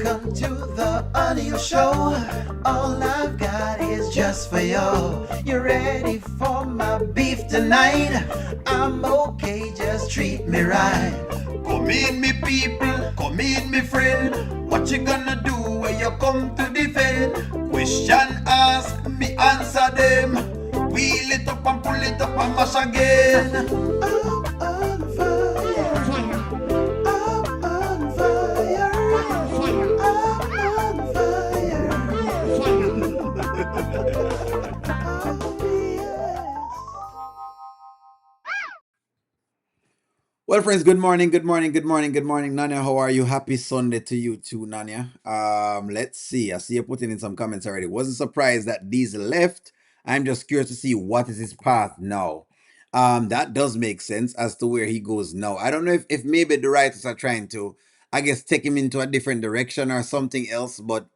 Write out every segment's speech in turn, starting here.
Welcome to the audio show. All I've got is just for you. You ready for my beef tonight? I'm okay, just treat me right. Come in, me people, come in, me friend. What you gonna do when you come to defend? Question ask, me answer them. Wheel it up and pull it up and mash again. I'm on fire. I'm on fire. I'm on fire. Oh, yes. Well, friends, good morning, good morning, good morning, good morning. Nanya, how are you? Happy Sunday to you too, Nanya. Let's see. I see you putting in some comments already. Wasn't surprised that Diesel left. I'm just curious to see what is his path now. That does make sense as to where he goes now. I don't know if maybe the writers are trying to, I guess, take him into a different direction or something else, but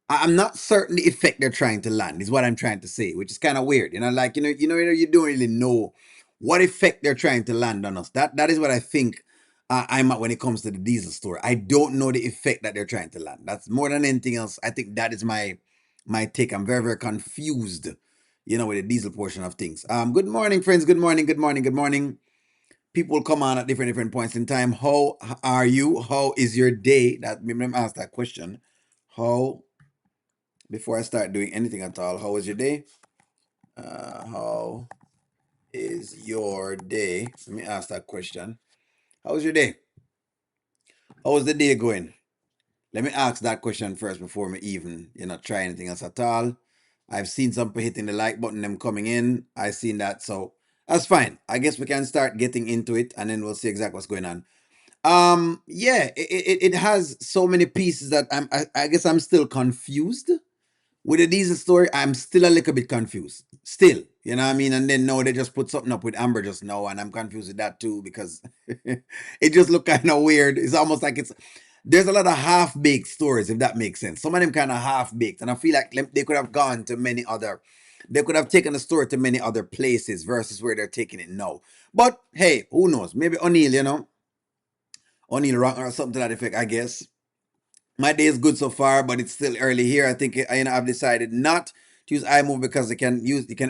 I'm not certain the effect they're trying to land is what I'm trying to say, which is kind of weird. Like you don't really know what effect they're trying to land on us. That is what I think I'm at when it comes to the Diesel story. I don't know the effect that they're trying to land. That's more than anything else. I think that is my take. I'm very, very confused, with the Diesel portion of things. Good morning, friends. Good morning. Good morning. Good morning. People come on at different points in time. How are you? How is your day? Let me ask that question. Before I start doing anything at all, how was your day? How is your day? Let me ask that question. How was your day? How was the day going? Let me ask that question first before me even, try anything else at all. I've seen some people hitting the like button, them coming in. I've seen that, so that's fine. I guess we can start getting into it, and then we'll see exactly what's going on. Yeah, it has so many pieces that I guess I'm still confused. With the Diesel story, I'm still a little bit confused. Still, you know what I mean? And then now they just put something up with Amber just now, and I'm confused with that too because it just look kind of weird. It's almost like there's a lot of half-baked stories, if that makes sense. Some of them kind of half-baked, and I feel like they could have gone to they could have taken the story to many other places versus where they're taking it now. But hey, who knows? Maybe O'Neill wrong or something to that effect, I guess. My day is good so far, but it's still early here. I think I've decided not to use iMovie because you can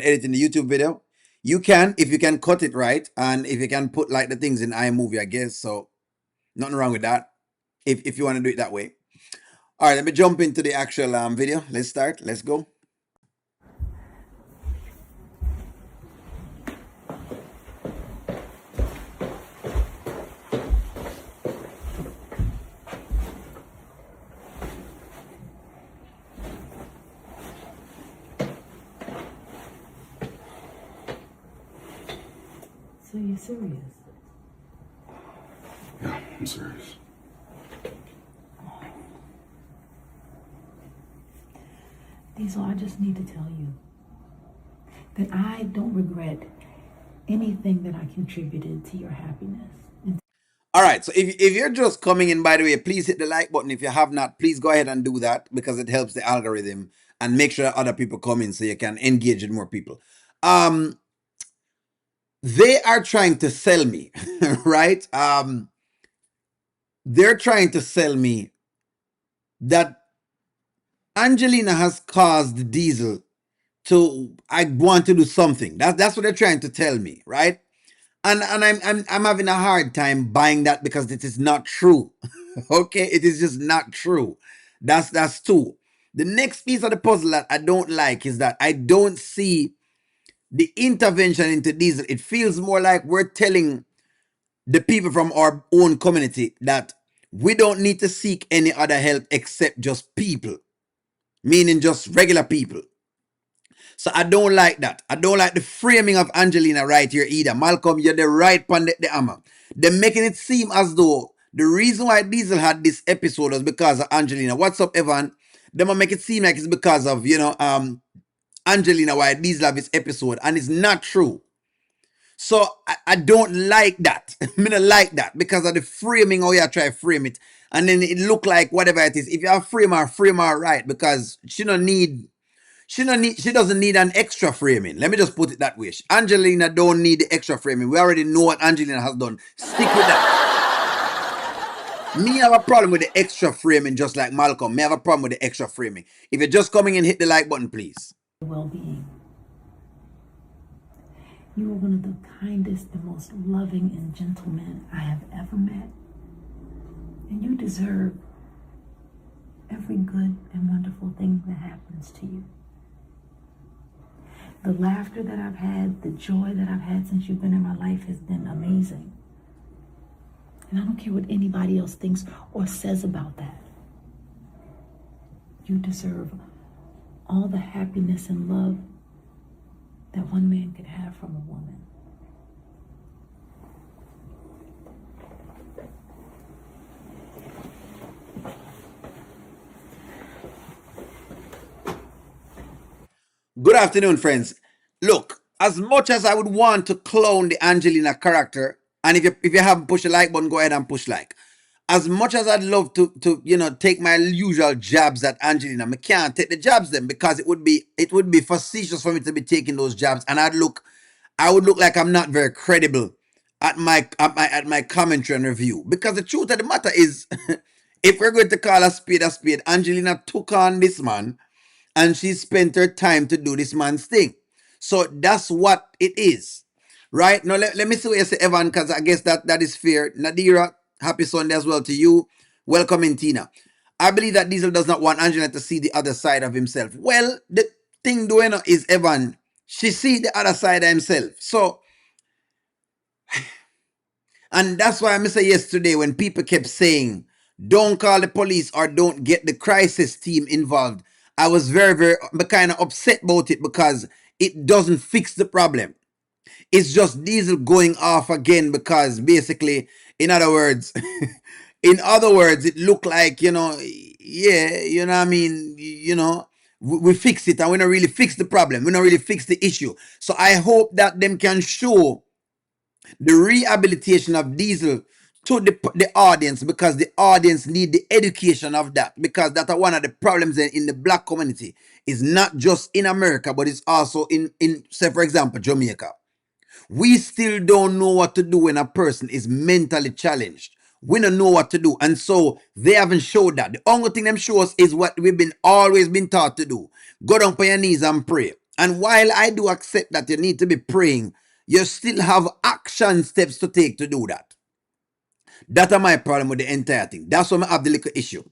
edit in the YouTube video. You can if you can cut it right, and if you can put like the things in iMovie, I guess. So nothing wrong with that. If you want to do it that way. All right, let me jump into the actual video. Let's start. Let's go. So you're serious? Yeah, I'm serious. Diesel, I just need to tell you that I don't regret anything that I contributed to your happiness. All right, so if you're just coming in, by the way, please hit the like button. If you have not, please go ahead and do that because it helps the algorithm and make sure that other people come in so you can engage with more people. They are trying to sell me, right? They're trying to sell me that Angelina has caused Diesel to I want to do something. That's what they're trying to tell me, right? And I'm having a hard time buying that because it is not true. Okay, it is just not true. That's two. The next piece of the puzzle that I don't like is that I don't see the intervention into Diesel. It feels more like we're telling the people from our own community that we don't need to seek any other help except just people, meaning just regular people. So I don't like that. I don't like the framing of Angelina right here either. Malcolm, you're the right pundit, the hammer. They're making it seem as though the reason why Diesel had this episode was because of Angelina. What's up, Evan? They might make it seem like it's because of, Angelina why Diesel have this episode, and it's not true. So I don't like that. I don't like that because of the framing, how you try to frame it. And then it look like whatever it is. If you have frame her right, because she doesn't need an extra framing. Let me just put it that way. Angelina don't need the extra framing. We already know what Angelina has done. Stick with that. Me have a problem with the extra framing, just like Malcolm. Me have a problem with the extra framing. If you're just coming in, hit the like button, please. Well-being. You are one of the kindest and most loving and gentle men I have ever met. And you deserve every good and wonderful thing that happens to you. The laughter that I've had, the joy that I've had since you've been in my life has been amazing. And I don't care what anybody else thinks or says about that. You deserve all the happiness and love that one man could have from a woman. Good afternoon, friends. Look, as much as I would want to clone the Angelina character, and if you haven't pushed the like button, go ahead and push like. As much as I'd love to take my usual jabs at Angelina, I can't take the jabs then, because it would be facetious for me to be taking those jabs, and I would look like I'm not very credible at my commentary and review. Because the truth of the matter is, if we're going to call a spade, Angelina took on this man and she spent her time to do this man's thing. So that's what it is. Right? Now, let me see what you say, Evan, because I guess that is fair. Nadira, happy Sunday as well to you. Welcome in, Tina. I believe that Diesel does not want Angela to see the other side of himself. Well, the thing doing is, Evan, she see the other side of himself. So, and that's why I say yesterday when people kept saying, don't call the police or don't get the crisis team involved, I was very, very kind of upset about it, because it doesn't fix the problem. It's just Diesel going off again, because basically, in other words, it looked like, yeah, you know what I mean, we fix it, and we don't really fix the problem. We don't really fix the issue. So I hope that them can show the rehabilitation of Diesel to the audience, because the audience need the education of that, because that's one of the problems in the black community. Is not just in America, but it's also in say, for example, Jamaica. We still don't know what to do when a person is mentally challenged. We don't know what to do, and so they haven't showed that. The only thing them show us is what we've always been taught to do: go down on your knees and pray. And while I do accept that you need to be praying, you still have action steps to take to do that. That's my problem with the entire thing. That's why I have the little issue.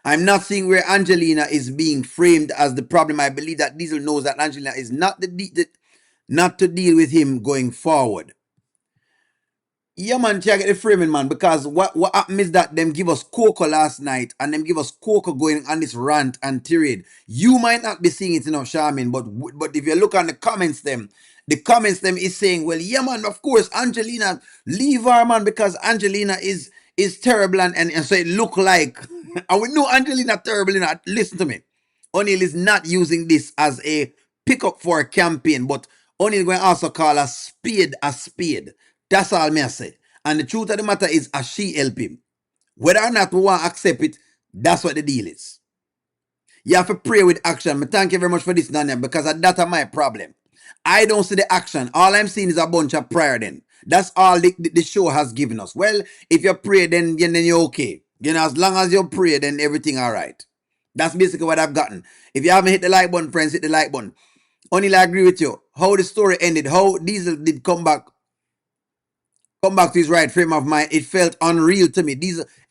I'm not seeing where Angelina is being framed as the problem. I believe that Diesel knows that Angelina is not not to deal with him going forward. Yeah, man, check the framing, man, because what happened is that them give us Coco last night, and them give us Coco going on this rant and tirade. You might not be seeing it enough, Charmin, but if you look on the comments, the comments is saying, well, yeah, man, of course, Angelina, leave her, man, because Angelina is terrible, and so it look like, and we know Angelina terrible, listen to me. O'Neill is not using this as a pickup for a campaign, but O'Neill going to also call a spade a spade. That's all me I say. And the truth of the matter is, as she help him, whether or not we want to accept it, that's what the deal is. You have to pray with action. Me thank you very much for this, Daniel, because that's my problem. I don't see the action. All I'm seeing is a bunch of prayer then. That's all the show has given us. Well, if you pray, then you're okay. As long as you pray, then everything all right. That's basically what I've gotten. If you haven't hit the like button, friends, hit the like button. Only I agree with you. How the story ended, how Diesel did come back to his right frame of mind, it felt unreal to me.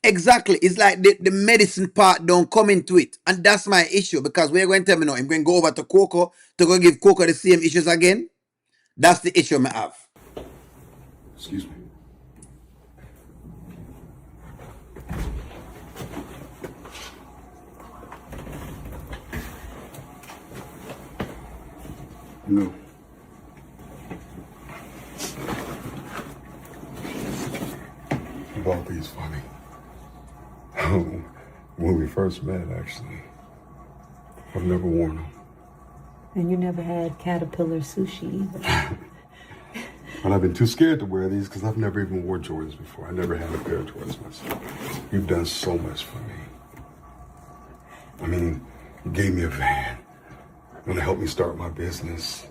Exactly, it's like the medicine part don't come into it. And that's my issue, because we're going to tell me now, I'm going to go over to Coco to go give Coco the same issues again. That's the issue I have. Excuse me. No. Balti's funny. When we first met, actually, I've never worn them. And you never had caterpillar sushi either. And I've been too scared to wear these because I've never even worn Jordans before. I never had a pair of Jordans myself. You've done so much for me. I mean, you gave me a van. You want to help me start my business.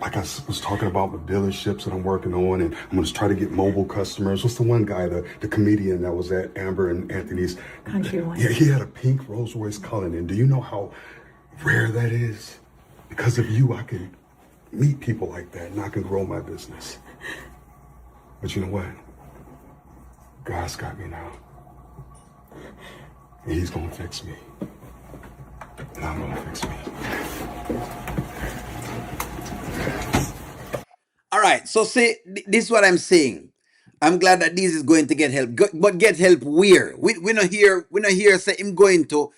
like I was talking about the dealerships that I'm working on, and I'm going to try to get mobile customers. What's the one guy, the comedian that was at Amber and Anthony's? Kountry Wayne. Yeah, he had a pink Rolls Royce Cullinan. Do you know how rare that is? Because of you, I can meet people like that, and I can grow my business. But you know what? God's got me now. And he's going to fix me. And I'm going to fix me. All right. So say this is what I'm saying. I'm glad that this is going to get help, but get help where? We not hear say him going to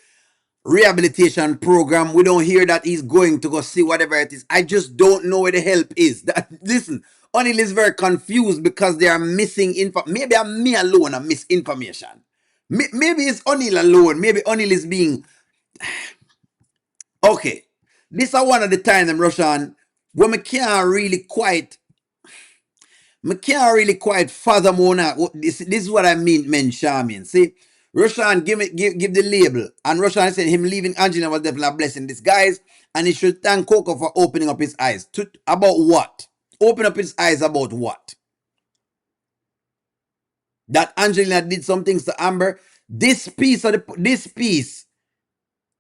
rehabilitation program. We don't hear that he's going to go see whatever it is. I just don't know where the help is. That listen, O'Neal is very confused because they are missing info. Maybe I'm me alone. I miss information. Maybe it's O'Neal alone. Maybe O'Neal is being okay. This is one of the times I'm Russian when me can't really quite fathom now. This is what I mean, Charmin. See, Roshan give the label, and Roshan said him leaving Angelina was definitely a blessing in disguise, and he should thank Coco for opening up his eyes. About what? Open up his eyes about what? That Angelina did some things to Amber. This piece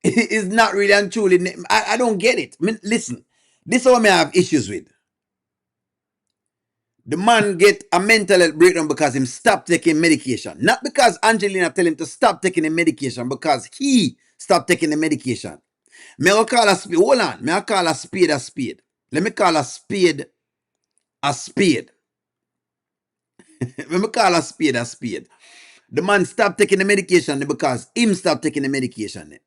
is not really and truly. I don't get it. I mean, listen, this is what I have issues with. The man get a mental health breakdown because him stop taking medication. Not because Angelina tell him to stop taking the medication, because he stopped taking the medication. May I call a spade? Hold on. May I call a spade a spade? Let me call a spade a spade. Let me call a spade a spade. The man stopped taking the medication because him stopped taking the medication.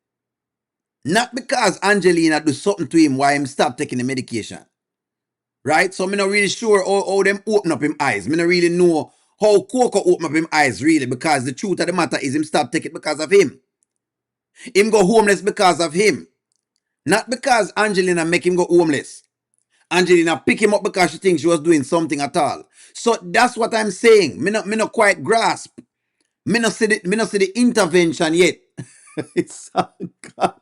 Not because Angelina do something to him why him stop taking the medication. Right? So I'm not really sure how them open up him eyes. I don't really know how Coco open up him eyes really, because the truth of the matter is him stop taking it because of him. Him go homeless because of him. Not because Angelina make him go homeless. Angelina pick him up because she thinks she was doing something at all. So that's what I'm saying. Me not quite grasp. Me not see the intervention yet. It's God.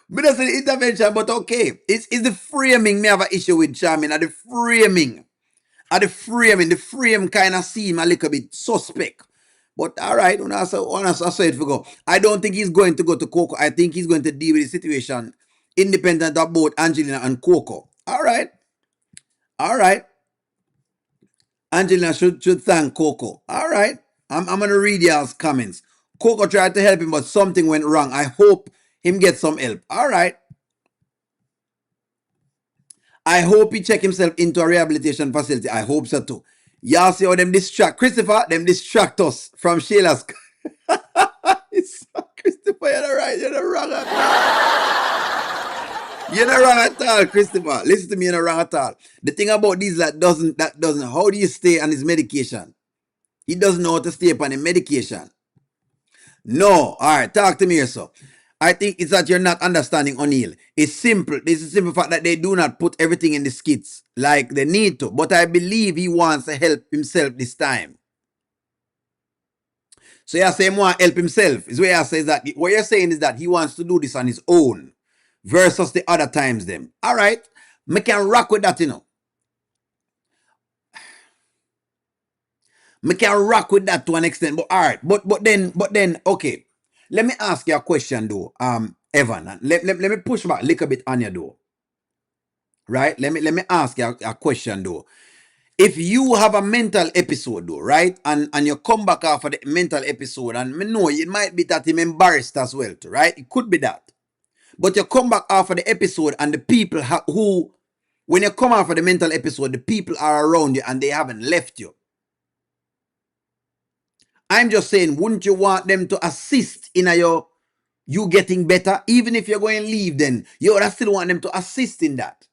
Me not see the intervention, but okay. It's the framing me have an issue with, Charmin. The framing. The frame kind of seem a little bit suspect. But all right, when I say it for go. I don't think he's going to go to Coco. I think he's going to deal with the situation independent of both Angelina and Coco. All right. All right. Angelina should thank Coco. All right. I'm going to read y'all's comments. Coco tried to help him, but something went wrong. I hope him get some help. All right. I hope he check himself into a rehabilitation facility. I hope so too. Y'all see how them distract Christopher? Them distract us from Sheila's. Christopher, you're right. You're not wrong at all. You're not wrong at all, Christopher. Listen to me, you're not wrong at all. The thing about this that doesn't. How do you stay on his medication? He doesn't know how to stay upon the medication. No. All right, talk to me here, so. I think it's that you're not understanding O'Neal. It's simple. This is the simple fact that they do not put everything in the skits like they need to. But I believe he wants to help himself this time. So you're saying he wants to help himself. Is what you're saying, is that what you're saying is that he wants to do this on his own versus the other times them. All right. Me can rock with that, you know. Me can rock with that to an extent. But all right. But then, okay. Let me ask you a question though, Evan. Let me push back a little bit on you though. Right? Let me ask you a question though. If you have a mental episode though, right? And you come back after the mental episode, and me know it might be that him embarrassed as well too, right? It could be that. But you come back after the episode and the people who, when you come after the mental episode, the people are around you and they haven't left you. I'm just saying, wouldn't you want them to assist in you getting better? Even if you're going to leave, then you would still want them to assist in that.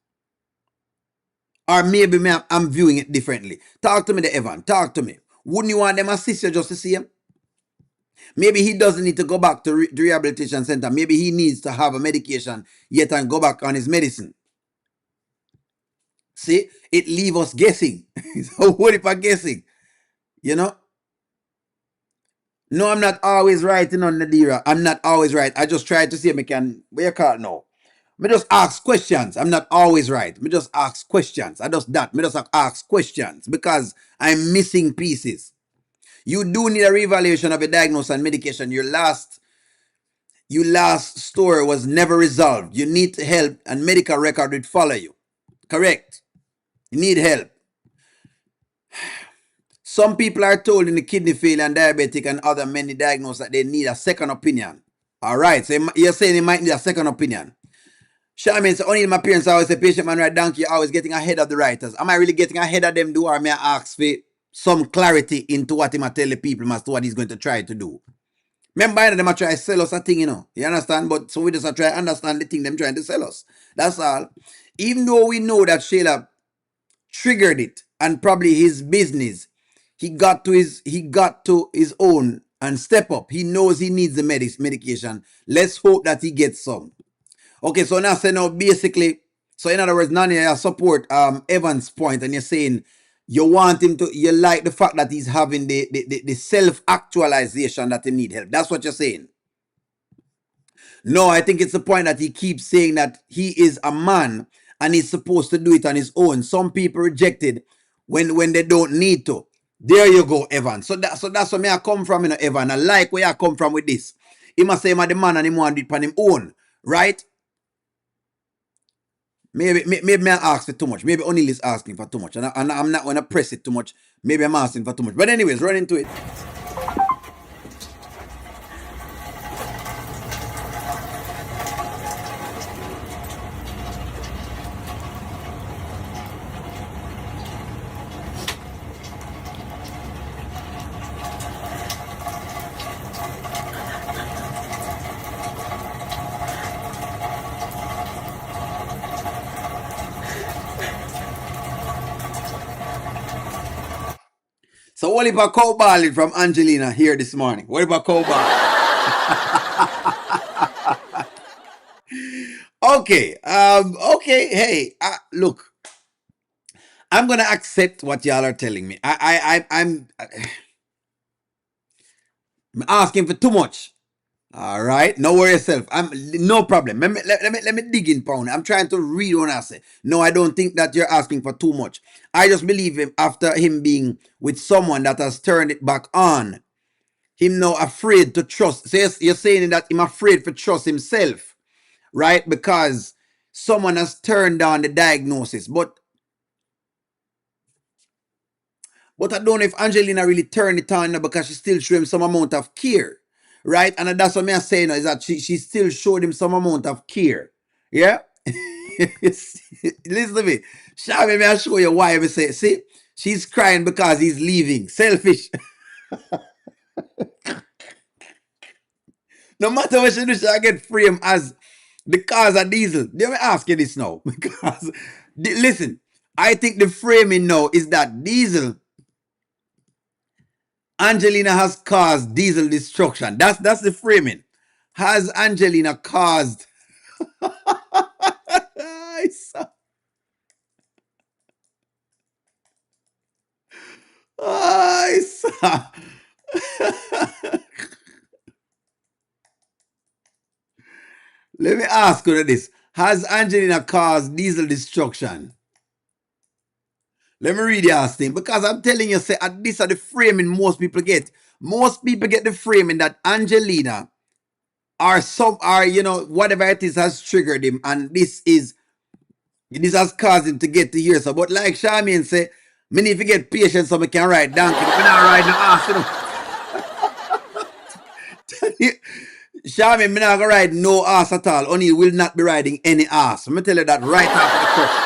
Or maybe I'm viewing it differently. Talk to me, the Evan. Talk to me. Wouldn't you want them assist you just to see him? Maybe he doesn't need to go back to the rehabilitation center. Maybe he needs to have a medication yet and go back on his medicine. See, it leaves us guessing. So what if I'm guessing? You know? No, I'm not always right, Nadira. I'm not always right. I just try to see if I can, what you call it now? Me just ask questions. I'm not always right. Me just ask questions. I just that. Me just ask questions because I'm missing pieces. You do need a reevaluation of your diagnosis and medication. Your last story was never resolved. You need help and medical record will follow you. Correct. You need help. Some people are told in the kidney failure and diabetic and other many diagnosed that they need a second opinion. All right. So you're saying they might need a second opinion. Charmaine, so only my parents always say patient man right donkey, you're always getting ahead of the writers. Am I really getting ahead of them, do, or may I ask for some clarity into what him I tell the people as to what he's going to try to do? Remember, them are trying to sell us a thing, You understand? But so we just try to understand the thing them trying to sell us. That's all. Even though we know that Shayla triggered it and probably his business, he got to his own and step up. He knows he needs the medication. Let's hope that he gets some. Okay, so now say now basically, so in other words, Nani, you support Evan's point, and you're saying you want him to, you like the fact that he's having the self-actualization that he need help. That's what you're saying. No, I think it's the point that he keeps saying that he is a man and he's supposed to do it on his own. Some people reject it when they don't need to. There you go, Evan. So that's where me I come from, Evan. I like where I come from with this. He must say, I'm the man and he want to do it on his own, right? Maybe I ask for too much. Maybe O'Neal is asking for too much. And I'm not going to press it too much. Maybe I'm asking for too much. But anyways, run into it. So what about cowballing from Angelina here this morning? What about cowballing? Okay. Okay. Hey, look, I'm gonna accept what y'all are telling me. I'm asking for too much. All right, no worry yourself. I'm no problem. Let me dig in, pound. I'm trying to read what I say. No, I don't think that you're asking for too much. I just believe him after him being with someone that has turned it back on. Him now afraid to trust. So you're saying that him afraid to trust himself, right? Because someone has turned down the diagnosis. But I don't know if Angelina really turned it on because she still showed him some amount of care. Right? And that's what I'm saying is that she still showed him some amount of care. Yeah? Listen to me. Shall me show you why we say, see, she's crying because he's leaving. Selfish. No matter what she do, she'll get framed as the cause of diesel. Let me ask you this now. Because, listen, I think the framing now is that diesel, Angelina has caused diesel destruction. That's the framing. Has Angelina caused Let me ask you this. Has Angelina caused diesel destruction? Let me read your thing. Because I'm telling you, say, this are the framing most people get. Most people get the framing that Angelina or whatever it is has triggered him, and this has caused him to get to here. So, but like Charmaine say, me need to get patience so I can ride donkey. Me not ride no ass, Charmaine, me not gonna ride no ass at all. Only will not be riding any ass. Let me tell you that right after the course.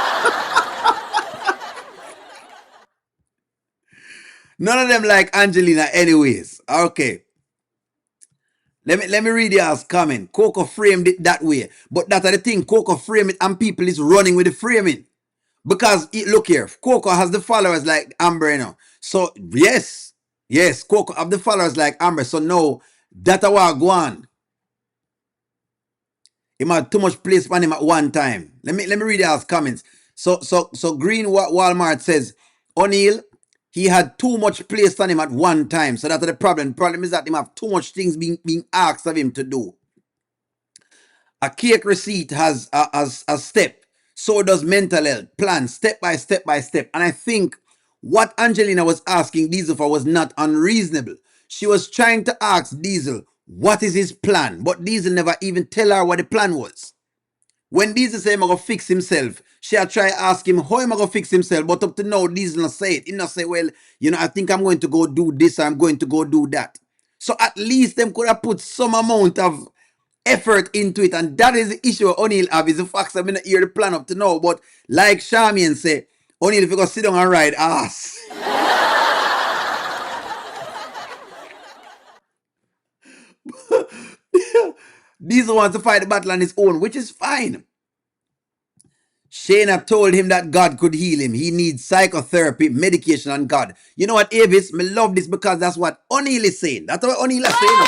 None of them like Angelina anyways. Okay. Let me read the ass comment. Coco framed it that way. But that's the thing. Coco framed it and people is running with the framing. Because, look here, Coco has the followers like Amber, So, yes, Coco have the followers like Amber. So, no, that's what go on. He had too much place on him at one time. Let me read the comments. So Green Walmart says, O'Neal, he had too much place on him at one time. So that's the problem. The problem is that he have too much things being asked of him to do. A cake receipt has a step. So does mental health. Plan step by step by step. And I think what Angelina was asking Diesel for was not unreasonable. She was trying to ask Diesel, what is his plan? But Diesel never even tell her what the plan was. When Diesel say I'm gonna fix himself, she had try ask him how am I gonna fix himself, but up to now, Diesel not say it. He not say, well, I think I'm going to go do this, I'm going to go do that. So at least them could have put some amount of effort into it, and that is the issue O'Neill have, is the fact that I'm not hear the plan up to now. But like Charmian say, O'Neill, if you go sit down and ride ass. Diesel wants to fight the battle on his own, which is fine. Shayna told him that God could heal him. He needs psychotherapy, medication, and God. You know what, Avis? Me love this because that's what O'Neill is saying. That's what O'Neill is saying.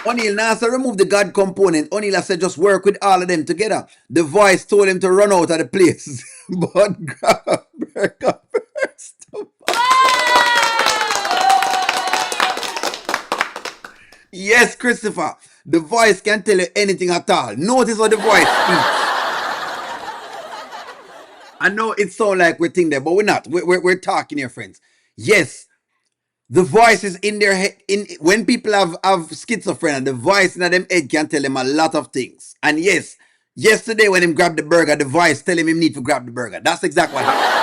O'Neill now said remove the God component. O'Neill said just work with all of them together. The voice told him to run out of the place. But grab a burger first. Yes, Christopher. The voice can tell you anything at all. Notice what the voice speaks. I know it sounds like we're thinking there, but we're not. We're talking here, friends. Yes, the voice is in their head. When people have schizophrenia, the voice in them head can tell them a lot of things. And yes, yesterday when him grabbed the burger, the voice tell him need to grab the burger. That's exactly what happened.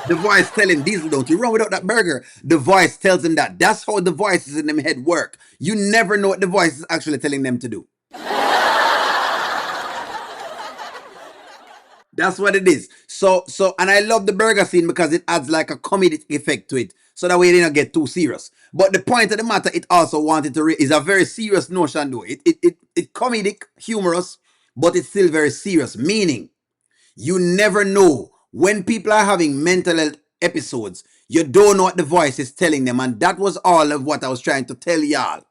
The voice tell him, Diesel, don't you run without that burger. The voice tells him that. That's how the voices in them head work. You never know what the voice is actually telling them to do. That's what it is. So, and I love the burger scene because it adds like a comedic effect to it. So that way they don't get too serious. But the point of the matter, it also wanted to is a very serious notion though. It comedic, humorous, but it's still very serious. Meaning, you never know when people are having mental health episodes. You don't know what the voice is telling them, and that was all of what I was trying to tell y'all.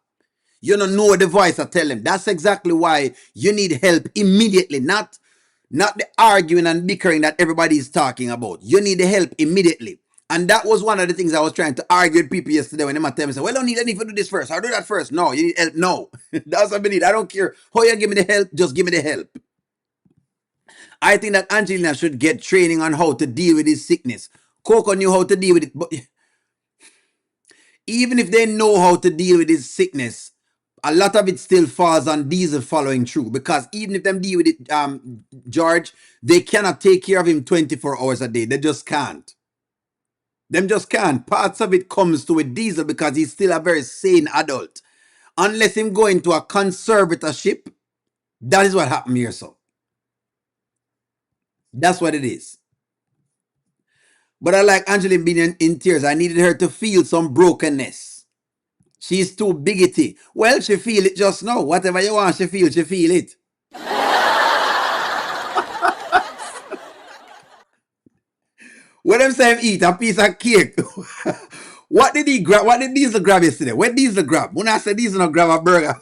You don't know what the voice are telling them. That's exactly why you need help immediately, not the arguing and bickering that everybody is talking about. You need the help immediately. And that was one of the things I was trying to argue with people yesterday when they might tell me, well, I need to do this first. I'll do that first. No, you need help. No. That's what I need. I don't care how you give me the help. Just give me the help. I think that Angelina should get training on how to deal with his sickness. Coco knew how to deal with it. But even if they know how to deal with his sickness, a lot of it still falls on Diesel following through, because even if them deal with it, George, they cannot take care of him 24 hours a day. They just can't. Them just can't. Parts of it comes to with Diesel because he's still a very sane adult. Unless him go into a conservatorship, that is what happened here, so. That's what it is. But I like Angelina being in tears. I needed her to feel some brokenness. She's too biggity. Well, she feel it just now. Whatever you want, she feel it. When them say him eat a piece of cake, what did he grab? What did Diesel grab yesterday? What Diesel grab? When I said Diesel not grab a burger.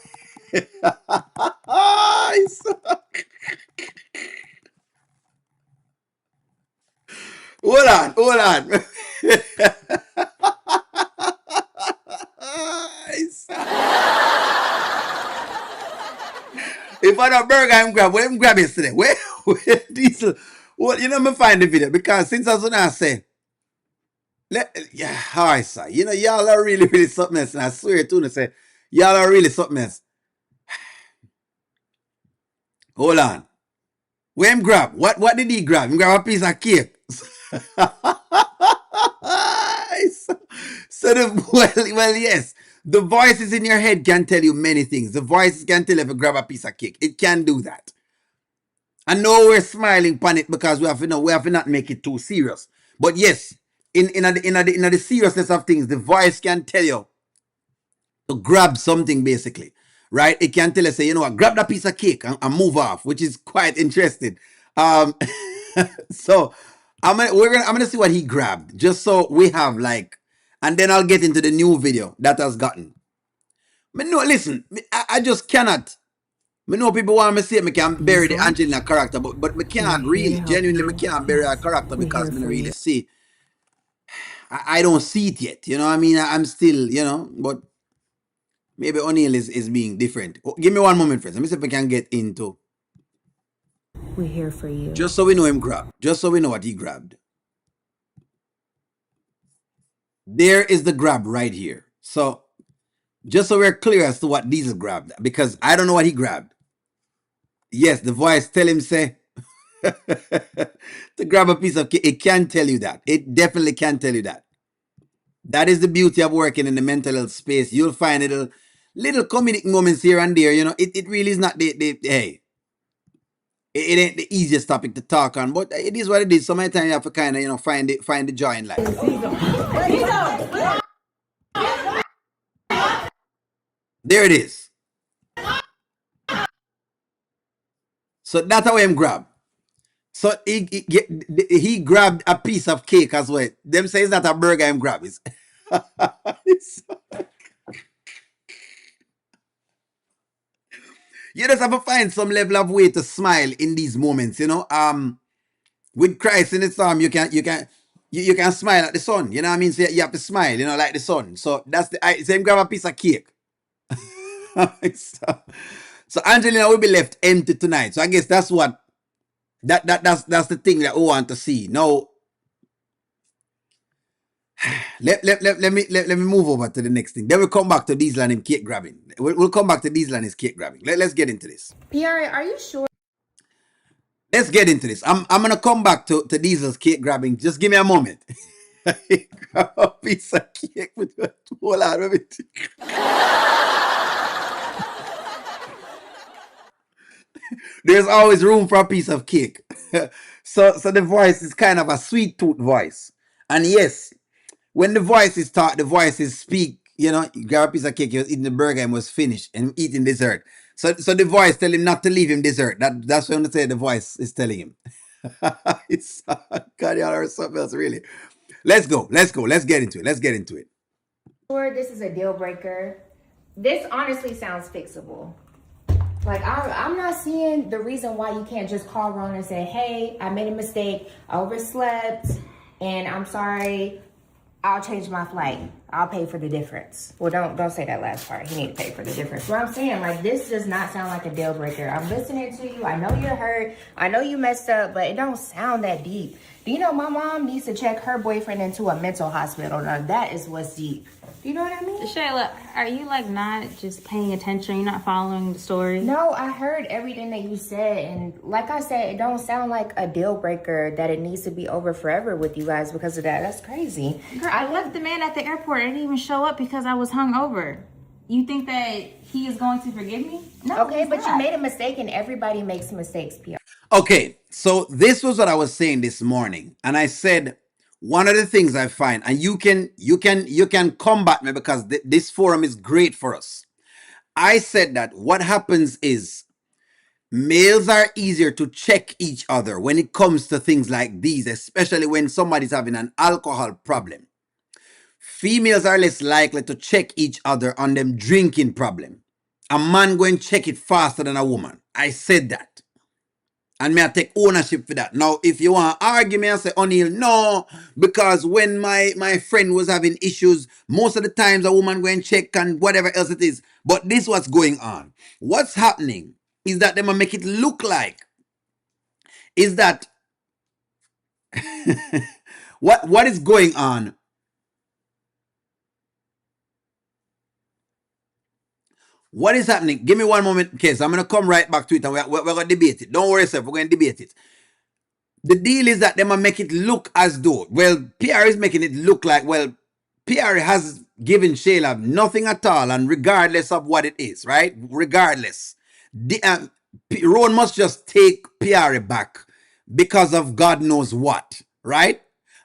Hold on. If I don't burger, I'm grab. What him grab yesterday? Where Diesel? Well, me find the video because since I was gonna say, hi, sir. Y'all are really, really something else. And I swear to you, say, y'all are really something else. Hold on. Where him grab? What did he grab? Him grab a piece of cake. So well, yes. The voices in your head can tell you many things. The voices can tell you if you grab a piece of cake. It can do that. I know we're smiling upon it because we have to not make it too serious. But yes, in the seriousness of things, the voice can tell you to grab something basically, right? It can tell you, say, you know what, grab that piece of cake and move off, which is quite interesting. So I'm gonna see what he grabbed, just so we have like, and then I'll get into the new video that has gotten. But no, listen, I just cannot. I know people want me to say me can bury the Angelina character, but me can't really, genuinely, me can't bury her character because me don't really see. I don't see it yet. You know what I mean? I'm still, but Maybe O'Neill is being different. Oh, give me one moment, friends. Let me see if we can get into. We're here for you. Just so we know him grabbed. Just so we know what he grabbed. There is the grab right here. So just so we're clear as to what Diesel grabbed, because I don't know what he grabbed. Yes, the voice tell him say to grab a piece of cake. It can tell you that. It definitely can tell you that. That is the beauty of working in the mental health space. You'll find little comedic moments here and there. You know, it really is not the hey. It ain't the easiest topic to talk on, but it is what it is. Sometimes you have to kind of, you know, find the joy in life. There it is. So that's how him grab. So he grabbed a piece of cake as well. Them say it's not a burger him grab. You just have to find some level of way to smile in these moments, you know. With Christ in the storm, you can smile at the sun. You know what I mean? So you have to smile, you know, like the sun. So that's same grab a piece of cake. So Angelina will be left empty tonight. So I guess that's what that's the thing that we want to see. Now let me move over to the next thing. Then we'll come back to Diesel and him cake grabbing. We'll come back to Diesel and his cake grabbing. Let's get into this. PR, are you sure? Let's get into this. I'm gonna come back to Diesel's cake grabbing. Just give me a moment. Grab a piece of cake with a whole lot of it. There's always room for a piece of cake. So the voice is kind of a sweet tooth voice. And yes, when the voices talk, the voices speak, you know, you grab a piece of cake, he was eating the burger and was finished and eating dessert. So the voice tell him not to leave him dessert. That's what I'm say the voice is telling him. It's God, y'all or something else, really. Let's go. Let's get into it. Sure, this is a deal breaker. This honestly sounds fixable. Like, I'm not seeing the reason why you can't just call Ron and say, hey, I made a mistake, I overslept, and I'm sorry, I'll change my flight. I'll pay for the difference. Well, don't say that last part. You need to pay for the difference. What I'm saying, like, this does not sound like a deal breaker. I'm listening to you. I know you're hurt. I know you messed up, but it don't sound that deep. Do you know my mom needs to check her boyfriend into a mental hospital? Now, that is what's deep. Do you know what I mean? Shayla, are you like not just paying attention? You're not following the story? No, I heard everything that you said. And like I said, it don't sound like a deal breaker that it needs to be over forever with you guys because of that. That's crazy. Girl, I left the man at the airport. I didn't even show up because I was hungover. You think that he is going to forgive me? No. Okay, but you made a mistake and everybody makes mistakes, PR. Okay, so this was what I was saying this morning. And I said, one of the things I find, and you can combat me because this forum is great for us. I said that what happens is males are easier to check each other when it comes to things like these, especially when somebody's having an alcohol problem. Females are less likely to check each other on them drinking problem. A man going to check it faster than a woman. I said that. And may I take ownership for that. Now, if you want to argue me and say, O'Neill, no, because when my friend was having issues, most of the times a woman go and check and whatever else it is. But this is what's going on. What's happening is that they might make it look like is that what is going on? What is happening? Give me one moment, okay? So I'm going to come right back to it and we're going to debate it. Don't worry yourself, we're going to debate it. The deal is that they might make it look as though, well, PR is making it look like, well, PR has given Shayla nothing at all, and regardless of what it is, right? Regardless. Ron must just take PR back because of God knows what, right?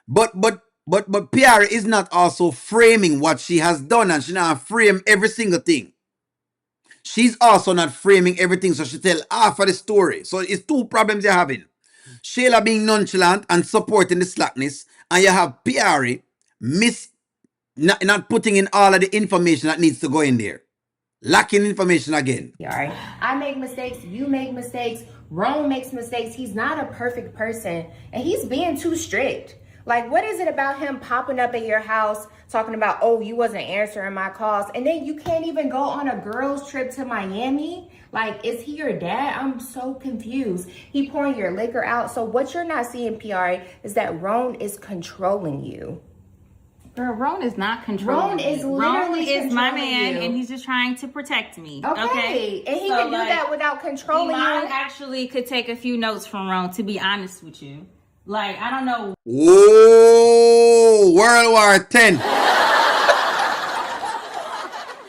But PR is not also framing what she has done, and she not frame every single thing. She's also not framing everything, so she tell half of the story. So it's two problems you're having. Shayla being nonchalant and supporting the slackness, and you have PR not putting in all of the information that needs to go in there. Lacking information again. All right. I make mistakes. You make mistakes. Ron makes mistakes. He's not a perfect person, and he's being too strict. Like, what is it about him popping up at your house talking about, oh, you wasn't answering my calls, and then you can't even go on a girls' trip to Miami? Like, is he your dad? I'm so confused. He pouring your liquor out. So what you're not seeing, PR, is that Roan is controlling you. Girl, Roan is not controlling me. Roan is my controlling man, you. and he's just trying to protect me. Okay. And he can do that without controlling Elon you. actually could take a few notes from Roan, to be honest with you. Like, I don't know. Whoa, World War 10.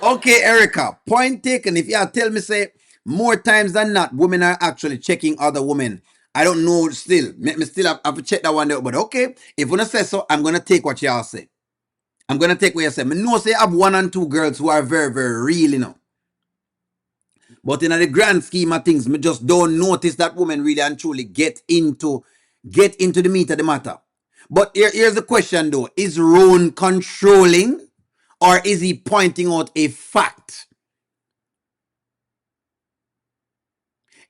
Okay, Erica, point taken. If you tell me, say, more times than not, women are actually checking other women. I don't know still. Me still have to check that one out. But okay, if you say so, I'm going to take what y'all say. I'm going to take what you say. I know say I have 1 and 2 girls who are very, very real, you know. But in the grand scheme of things, me just don't notice that women really and truly get into the meat of the matter. But here's the question though. Is Roan controlling, or is he pointing out a fact?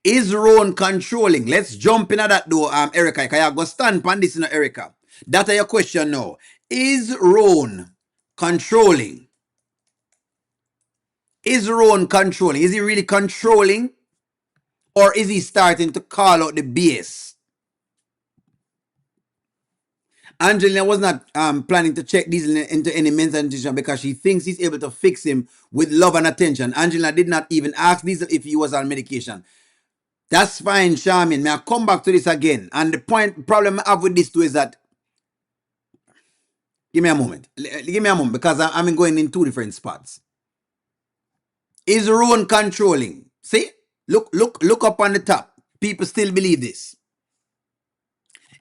Is Roan controlling? Let's jump in at that though, Erica. Because you're going to stand on this, Erica. That's your question now. Is Roan controlling? Is Roan controlling? Is he really controlling? Or is he starting to call out the BS? Angelina was not planning to check Diesel into any mental institution because she thinks he's able to fix him with love and attention. Angelina did not even ask Diesel if he was on medication. That's fine, Charmin. May I come back to this again? And the problem I have with this too is that, give me a moment. Give me a moment, because I'm going in 2 different spots. Is Roan controlling? See? Look up on the top. People still believe this.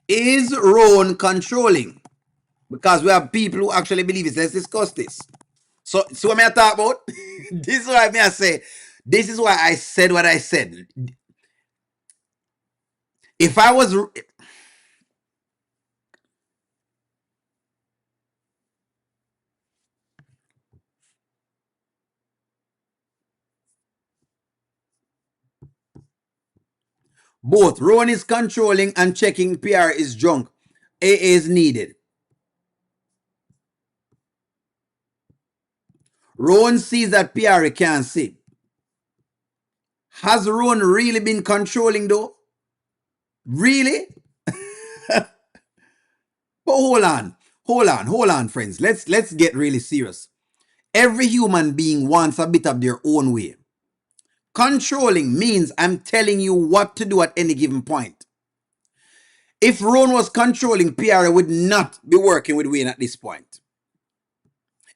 Is Roan controlling? Because we have people who actually believe it. Let's discuss this. So what I talk about? This is why I say. This is why I said what I said. If I was... Both Rowan is controlling and checking PR is drunk. AA is needed. Rowan sees that PR can't see. Has Rowan really been controlling though? Really? But hold on, friends. Let's get really serious. Every human being wants a bit of their own way. Controlling means I'm telling you what to do at any given point. If Rowan was controlling, PR would not be working with Wayne at this point.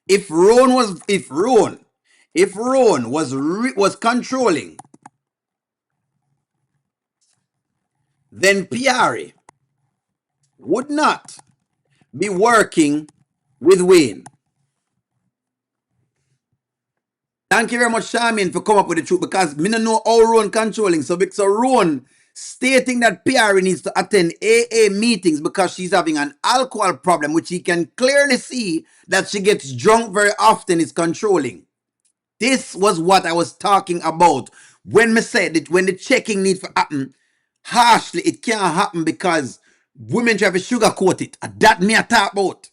If Rowan was controlling, then PR would not be working with Wayne. Thank you very much, Charmin, for coming up with the truth, because me don't know how Rowan controlling. So Rowan stating that PR needs to attend AA meetings because she's having an alcohol problem, which he can clearly see that she gets drunk very often, is controlling. This was what I was talking about when me said that when the checking needs to happen harshly, it can't happen because women try to sugarcoat it. That me I talk about.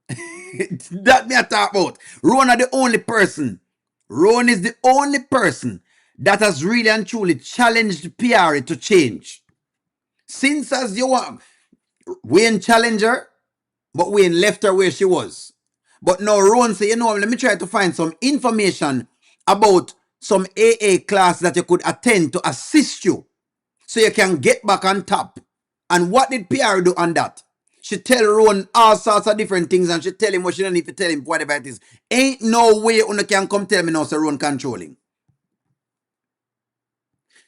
That me I talk about. Rowan is the only person. Rowan is the only person that has really and truly challenged PR to change. Since as you want, Wayne challenged her, but Wayne left her where she was. But now Rowan say, you know, let me try to find some information about some AA class that you could attend to assist you so you can get back on top. And what did PR do on that? She tell Rowan all sorts of different things, and she tell him what she don't need to tell him, whatever it is. Ain't no way you can come tell me now, so Rowan controlling.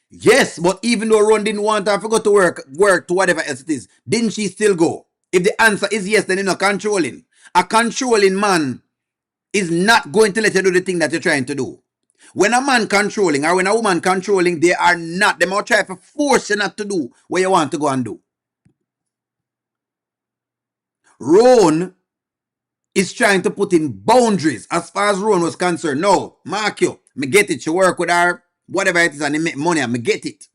Yes, but even though Rowan didn't want her to go to work to whatever else it is, didn't she still go? If the answer is yes, then you're not controlling. A controlling man is not going to let you do the thing that you're trying to do. When a man controlling or when a woman controlling, they are trying to force you not to do what you want to go and do. Rowan is trying to put in boundaries as far as Rowan was concerned. No, mark you. Me get it. She work with her, whatever it is, and they make money, and me get it.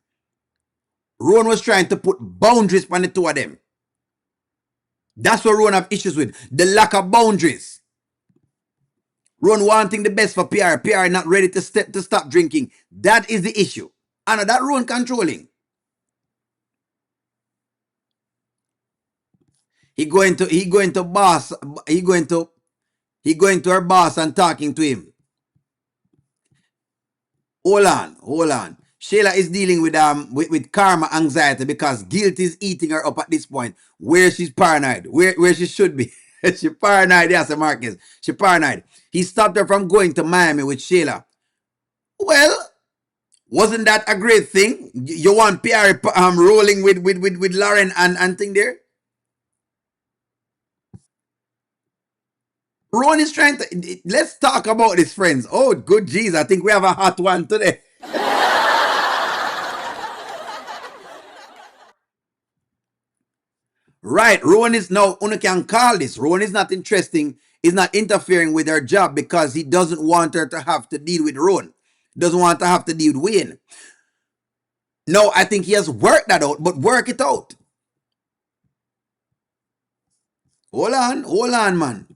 Rowan was trying to put boundaries on the two of them. That's what Ron have issues with. The lack of boundaries. Ron wanting the best for PR. PR not ready to stop drinking. That is the issue. And that Ron controlling. He going to her boss and talking to him. Hold on. Shayla is dealing with karma anxiety because guilt is eating her up at this point. Where she's paranoid, where she should be. She paranoid, yes, Marcus. She paranoid. He stopped her from going to Miami with Shayla. Well, wasn't that a great thing? You want PR rolling with Lauren and thing there? Ron is trying to. Let's talk about this, friends. Oh, good jeez. I think we have a hot one today. Right. Rowan is now, Una can call this. Rowan is not interfering with her job because he doesn't want her to have to deal with Rowan. Doesn't want to have to deal with Wayne. No, I think he has worked that out, but work it out. Hold on, man.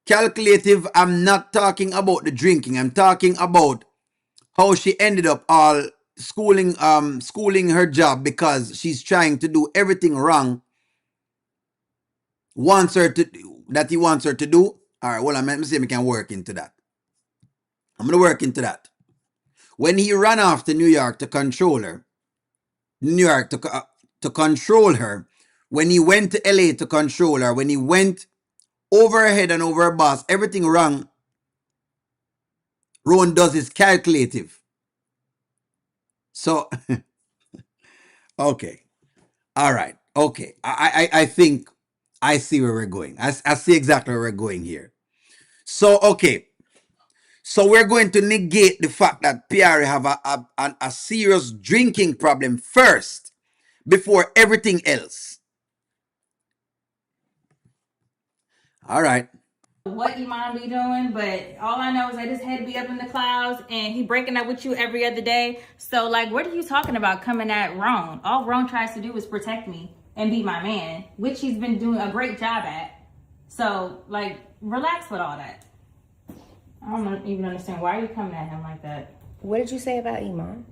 Calculative, I'm not talking about the drinking. I'm talking about how she ended up all schooling her job because she's trying to do everything wrong. He wants her to do. All right, well, let me see if I can work into that. I'm going to work into that. When he ran off to New York to control her, when he went to LA to control her, when he went over her head and over her boss, everything wrong, Rowan does his calculative. So, okay. All right. Okay. I think I see where we're going. I see exactly where we're going here. So, okay. So we're going to negate the fact that PR have a serious drinking problem first before everything else. All right. What Iman be doing, but all I know is that his head be up in the clouds and he breaking up with you every other day. So like, what are you talking about coming at Ron? All Ron tries to do is protect me and be my man, which he's been doing a great job at. So like, relax with all that. I don't even understand. Why are you coming at him like that? What did you say about Iman?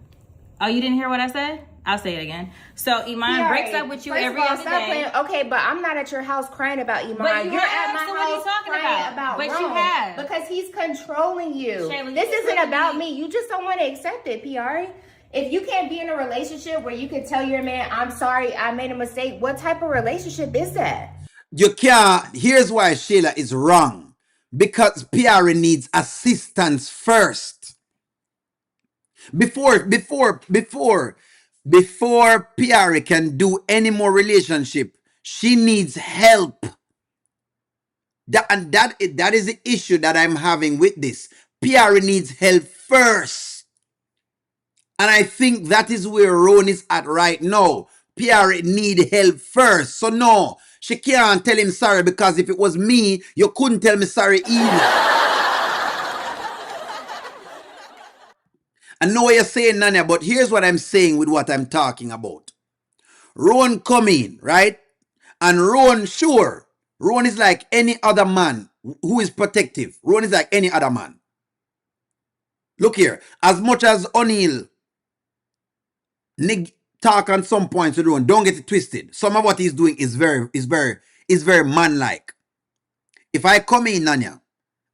Oh, you didn't hear what I said? I'll say it again. So Iman breaks up with you every other day. Okay, but I'm not at your house crying about Iman. But You're at my so what are you house talking crying about But Ron you have. because he's controlling you. Shayla, this you isn't really about me. You just don't want to accept it, PR. If you can't be in a relationship where you can tell your man, I'm sorry, I made a mistake, what type of relationship is that? You can't. Here's why Shayla is wrong. Because PR needs assistance first. Before PR can do any more relationship, she needs help. That is the issue that I'm having with this. PR needs help first. And I think that is where Ron is at right now. PR need help first. So no, she can't tell him sorry because if it was me, you couldn't tell me sorry either. I know what you're saying, Nanya, but here's what I'm saying with what I'm talking about. Ron come in, right? And Ron, sure, Ron is like any other man who is protective. Ron is like any other man. Look here, as much as O'Neal talk on some points with Ron, don't get it twisted. Some of what he's doing is very man-like. If I come in, Nanya,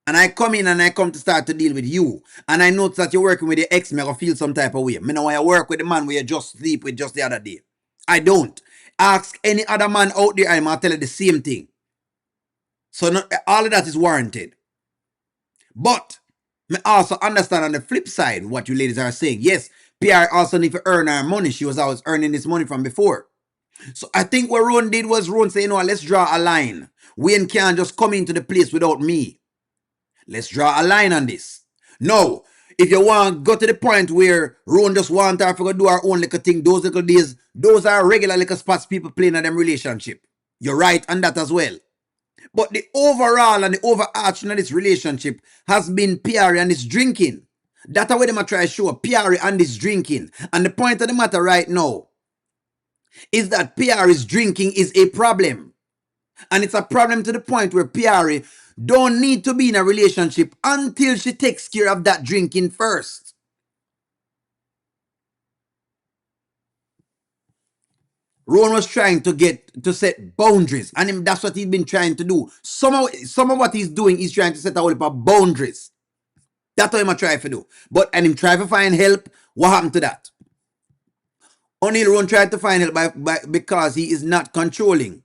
and I come in and I come to start to deal with you, and I notice that you're working with your ex, me I feel some type of way. Me know why I work with the man where you just sleep with just the other day. I don't. Ask any other man out there, I'm gonna tell you the same thing. So not, all of that is warranted. But me also understand on the flip side what you ladies are saying. Yes, PR also need to earn her money. She was always earning this money from before. So I think what Ron did was Ron say, you know what, let's draw a line. Wayne can't just come into the place without me. Let's draw a line on this. No, if you want to go to the point where Ron just want her to do her own little thing, those little days, those are regular little spots people playing in them relationship. You're right on that as well. But the overall and the overarching of this relationship has been PR and this drinking. That's what they try to show, PR and this drinking. And the point of the matter right now is that PR is drinking is a problem. And it's a problem to the point where Piari don't need to be in a relationship until she takes care of that drinking first. Rowan was trying to set boundaries, and that's what he's been trying to do. Some of what he's doing is trying to set a whole heap of boundaries. That's what I'm trying to do. And him try to find help. What happened to that? Only Rowan tried to find help because he is not controlling.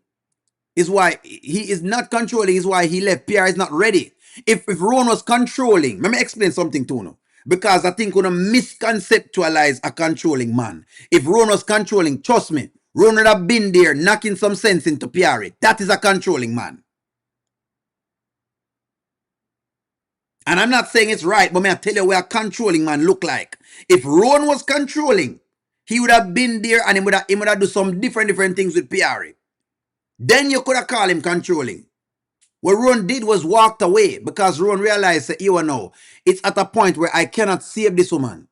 Is why he is not controlling. Is why he left. Pierre is not ready. If Rowan was controlling, let me explain something to you. Because I think we're gonna misconceptualize a controlling man. If Rowan was controlling, trust me, Rowan would have been there knocking some sense into Pierre. That is a controlling man. And I'm not saying it's right, but may I tell you what a controlling man look like. If Rowan was controlling, he would have been there and he would have do some different things with Pierre. Then you could have called him controlling. What Rowan did was walked away because Rowan realized that you know it's at a point where I cannot save this woman.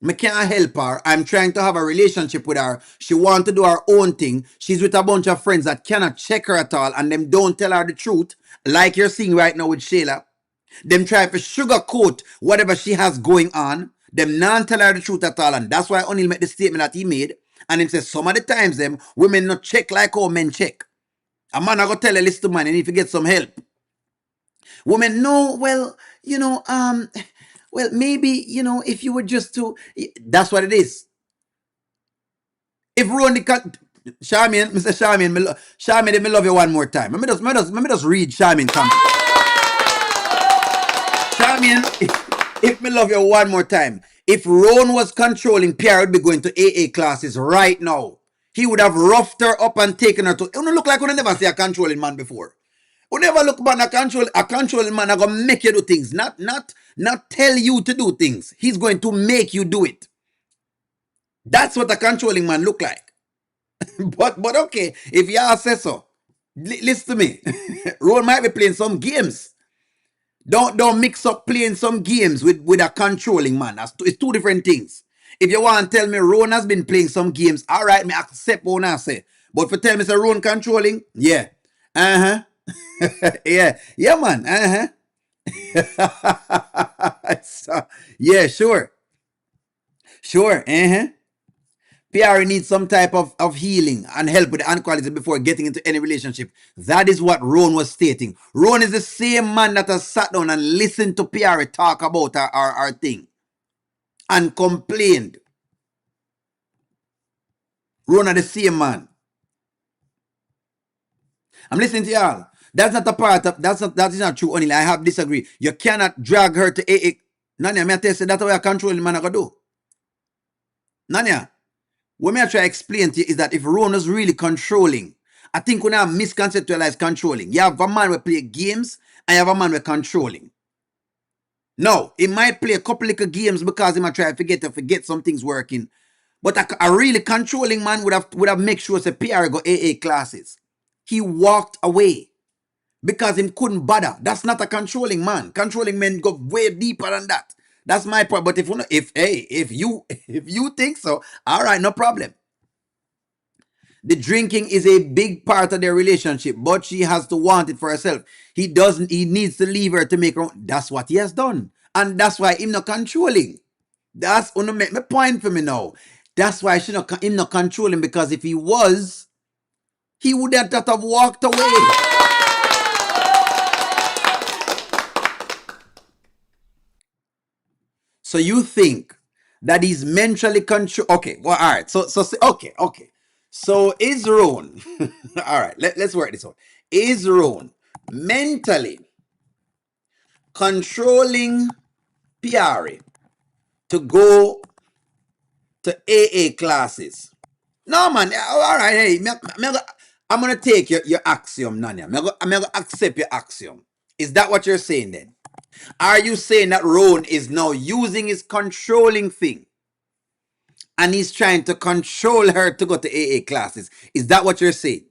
I can't help her. I'm trying to have a relationship with her. She wants to do her own thing. She's with a bunch of friends that cannot check her at all and them don't tell her the truth, like you're seeing right now with Shayla. Them try to sugarcoat whatever she has going on. Them not tell her the truth at all, and that's why O'Neal made the statement that he made. And he says some of the times them women not check like how men check. A man I go tell a list to man and if you get some help. Women know, well, well, maybe, if you were just to, that's what it is. If Ronnie cut, Charmian, Mr. Charmian, Charmian, let me love you one more time. Let me just read Charmian comment. Charmian, if me love you one more time. If Ron was controlling, Pierre would be going to AA classes right now. He would have roughed her up and taken her to. You don't look like you never see a controlling man before. You never look about a controlling man. I'm gonna make you do things, not tell you to do things. He's going to make you do it. That's what a controlling man look like. but okay, if y'all say so, listen to me. Ron might be playing some games. Don't mix up playing some games with a controlling man. It's two different things. If you want to tell me Ron has been playing some games, all right, me accept what I say. But if you tell me it's Ron controlling, yeah. Yeah, man. So, yeah, sure. PR needs some type of healing and help with the inequality before getting into any relationship. That is what Ron was stating. Ron is the same man that has sat down and listened to PR talk about our thing and complained. Ron is the same man. I'm listening to y'all. That's not a part of that is not true, Only I have disagree. You cannot drag her to AA. Nanya, me tell you that's what a controlling man gonna do. Nanya, what me I try to explain to you is that if Ron is really controlling, I think we now misconceptualize controlling. You have a man who play games and you have a man who controlling. No, he might play a couple little games because he might try to forget some things working. But a really controlling man would have make sure say PR go AA classes. He walked away because he couldn't bother. That's not a controlling man. Controlling men go way deeper than that. That's my point. But if you think so, all right, no problem. The drinking is a big part of their relationship, but she has to want it for herself. He needs to leave her to make her own. That's what he has done. And that's why him not controlling. That's gonna make me point for me now. That's why him not controlling, because if he was, he would have walked away. So you think that he's mentally control? Okay, well, all right. So okay. So is Ron, all right, let's work this out. Is Ron mentally controlling Piari to go to AA classes? No, man. All right, hey, I'm going to take your axiom, Nanya. I'm going to accept your axiom. Is that what you're saying then? Are you saying that Ron is now using his controlling thing and he's trying to control her to go to AA classes? Is that what you're saying?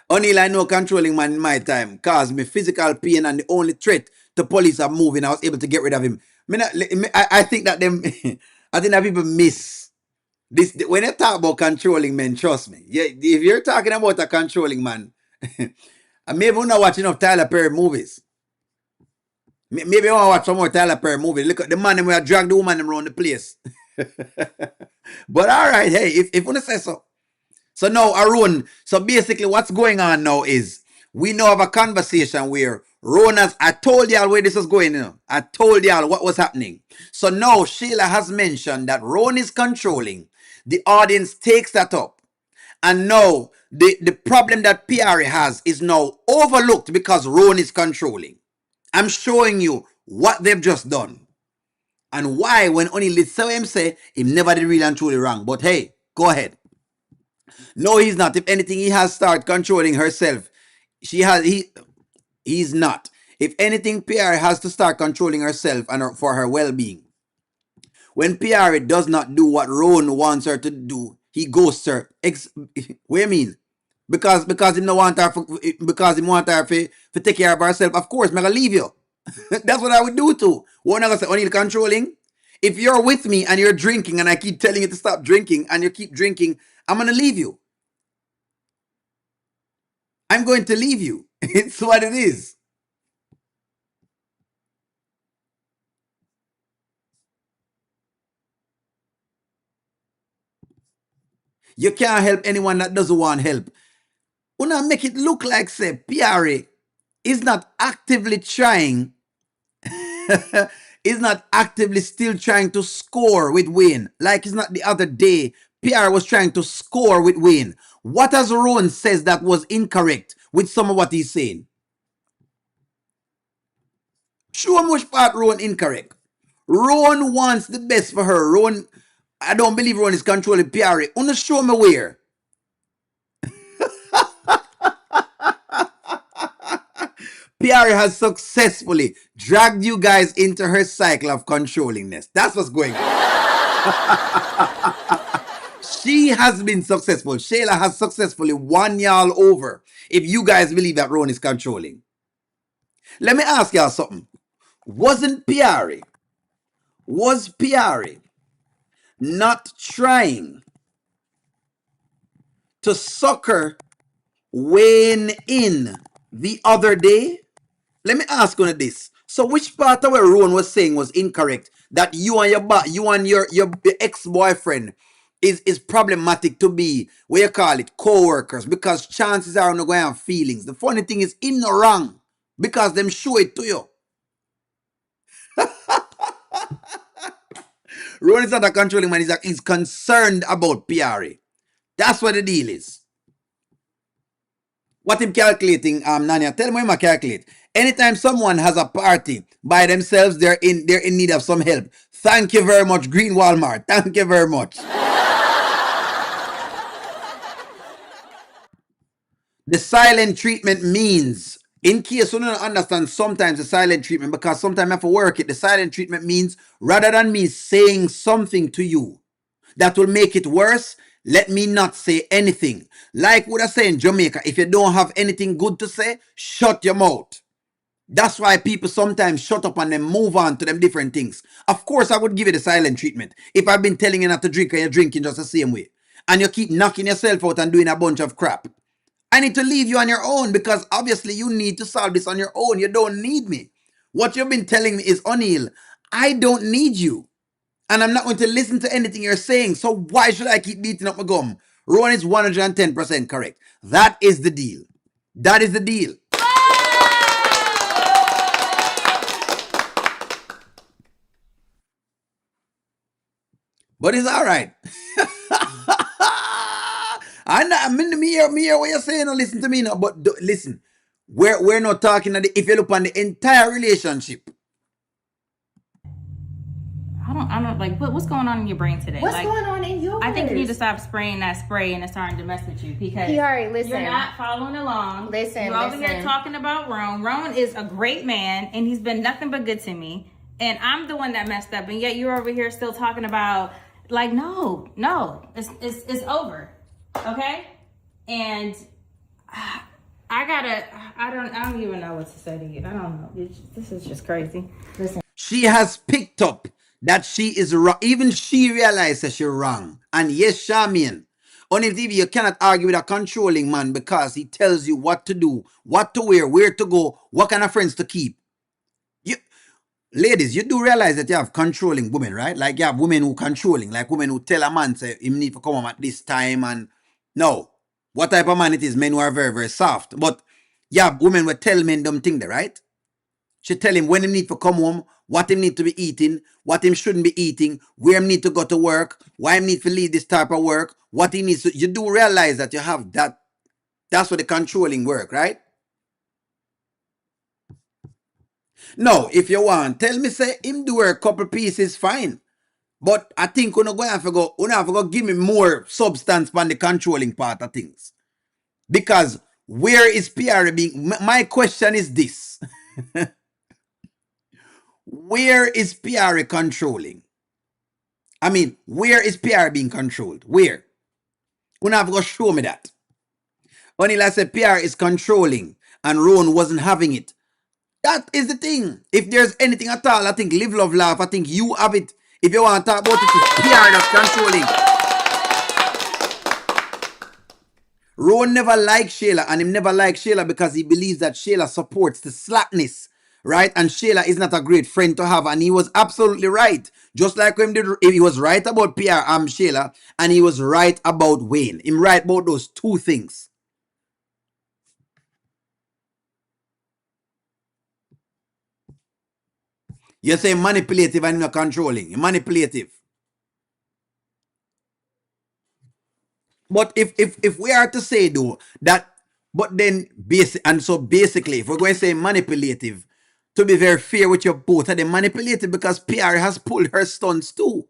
Only I know controlling man in my time caused me physical pain, and the only threat to police are moving, I was able to get rid of him. I think that them I think that people miss This when you talk about controlling men, trust me. Yeah, if you're talking about a controlling man, maybe we're not watching enough Tyler Perry movies. Maybe I want to watch some more Tyler Perry movies. Look at the man where I drag the woman around the place. But all right, hey, if you want to say so. So now, Arun, so basically what's going on now is we now have a conversation where Ronas, I told y'all where this is going, you know. I told y'all what was happening. So now Sheila has mentioned that Ron is controlling. The audience takes that up. And now the problem that Pierre has is now overlooked because Ron is controlling. I'm showing you what they've just done. And why when only listen him say him never did really and truly wrong. But hey, go ahead. No, he's not. If anything, he has started controlling herself. He's not. If anything, Pierre has to start controlling herself and for her well-being. When Pierre does not do what Ron wants her to do, he ghosts her. What do you mean? Because he no want her because he want her to take care of herself. Of course, I'm gonna leave you. That's what I would do too. What am I gonna say? Only controlling. If you're with me and you're drinking and I keep telling you to stop drinking and you keep drinking, I'm gonna leave you. I'm going to leave you. It's what it is. You can't help anyone that doesn't want help. Una make it look like say Pierre is not actively trying, is not actively still trying to score with Wayne. Like it's not the other day. Pierre was trying to score with Wayne. What has Rowan says that was incorrect with some of what he's saying? Show him which part Rowan incorrect. Rowan wants the best for her. Rowan, I don't believe Rowan is controlling Pierre. Una show me where. Pierre has successfully dragged you guys into her cycle of controllingness. That's what's going on. She has been successful. Shayla has successfully won y'all over. If you guys believe that Rowan is controlling. Let me ask y'all something. Was Pierre not trying to sucker Wayne in the other day? Let me ask you this. So which part of what Rowan was saying was incorrect? That you and your ex-boyfriend is problematic to be, what you call it, co-workers, because chances are not going to have feelings. The funny thing is in the wrong because them show it to you. Rowan is not a controlling man. He's concerned about PR. That's what the deal is. What him calculating, Nanya? Tell me him calculate. Anytime someone has a party by themselves, they're in need of some help. Thank you very much, Green Walmart. Thank you very much. The silent treatment means, in case you don't understand sometimes the silent treatment, because sometimes I have to work it, the silent treatment means rather than me saying something to you that will make it worse, let me not say anything. Like what I say in Jamaica, if you don't have anything good to say, shut your mouth. That's why people sometimes shut up and then move on to them different things. Of course, I would give you the silent treatment. If I've been telling you not to drink and you're drinking just the same way, and you keep knocking yourself out and doing a bunch of crap, I need to leave you on your own because obviously you need to solve this on your own. You don't need me. What you've been telling me is, O'Neill, I don't need you. And I'm not going to listen to anything you're saying. So why should I keep beating up my gum? Rowan is 110% correct. That is the deal. That is the deal. But it's all right. I'm in me here what you're saying. Don't listen to me now. But listen, we're not talking. If you look on the entire relationship, I don't like what's going on in your brain today. What's going on in yours? I think you need to stop spraying that spray and it's starting to mess with you because listen. You're not following along. Listen, you're over here talking about Rowan. Rowan is a great man and he's been nothing but good to me. And I'm the one that messed up, and yet you're over here still talking about like no, it's over, okay? And I don't even know what to say to you. I don't know. This is just crazy. Listen. She has picked up that she is wrong. Even she realizes that she's wrong. And yes, Charmian, on TV, you cannot argue with a controlling man because he tells you what to do, what to wear, where to go, what kind of friends to keep. You, ladies, you do realize that you have controlling women, right? Like you have women who controlling, like women who tell a man, say, you need to come home at this time. And no, what type of man it is? Men who are very, very soft. But you have women who tell men them thing there, right? She tell him when he need to come home, what he need to be eating, what he shouldn't be eating, where he need to go to work, why he need to leave this type of work, what he needs to. You do realize that you have that. That's what the controlling work, right? No, if you want, tell me say him do a couple pieces, fine. But I think we're going to have to go give me more substance on the controlling part of things. Because where is PR being? My question is this. Where is PR controlling? I mean, where is PR being controlled? Where? You have to go show me that. Until I said PR is controlling and Rowan wasn't having it. That is the thing. If there's anything at all, I think live, love, laugh. I think you have it. If you want to talk about it, it's PR that's controlling. Rowan never liked Shayla, and he never liked Shayla because he believes that Shayla supports the slackness, right? And Shayla is not a great friend to have, and he was absolutely right. Just like him did, he was right about PR, Shayla, and he was right about Wayne. Him right about those two things. You say manipulative and not controlling. Manipulative. But if we are to say though that, but then basically, if we're going to say manipulative, to be very fair with your both, are they manipulative because PR has pulled her stunts too.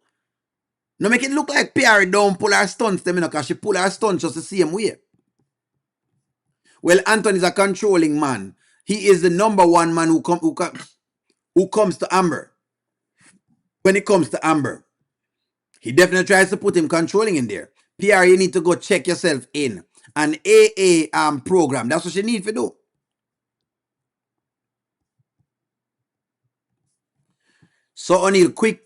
No make it look like PR don't pull her stunts, them, because she pull her stunts just the same way. Well, Anthony is a controlling man. He is the number one man who comes to Amber. When it comes to Amber, he definitely tries to put him controlling in there. PR, you need to go check yourself in. An AA program. That's what you need to do. So O'Neal, quick.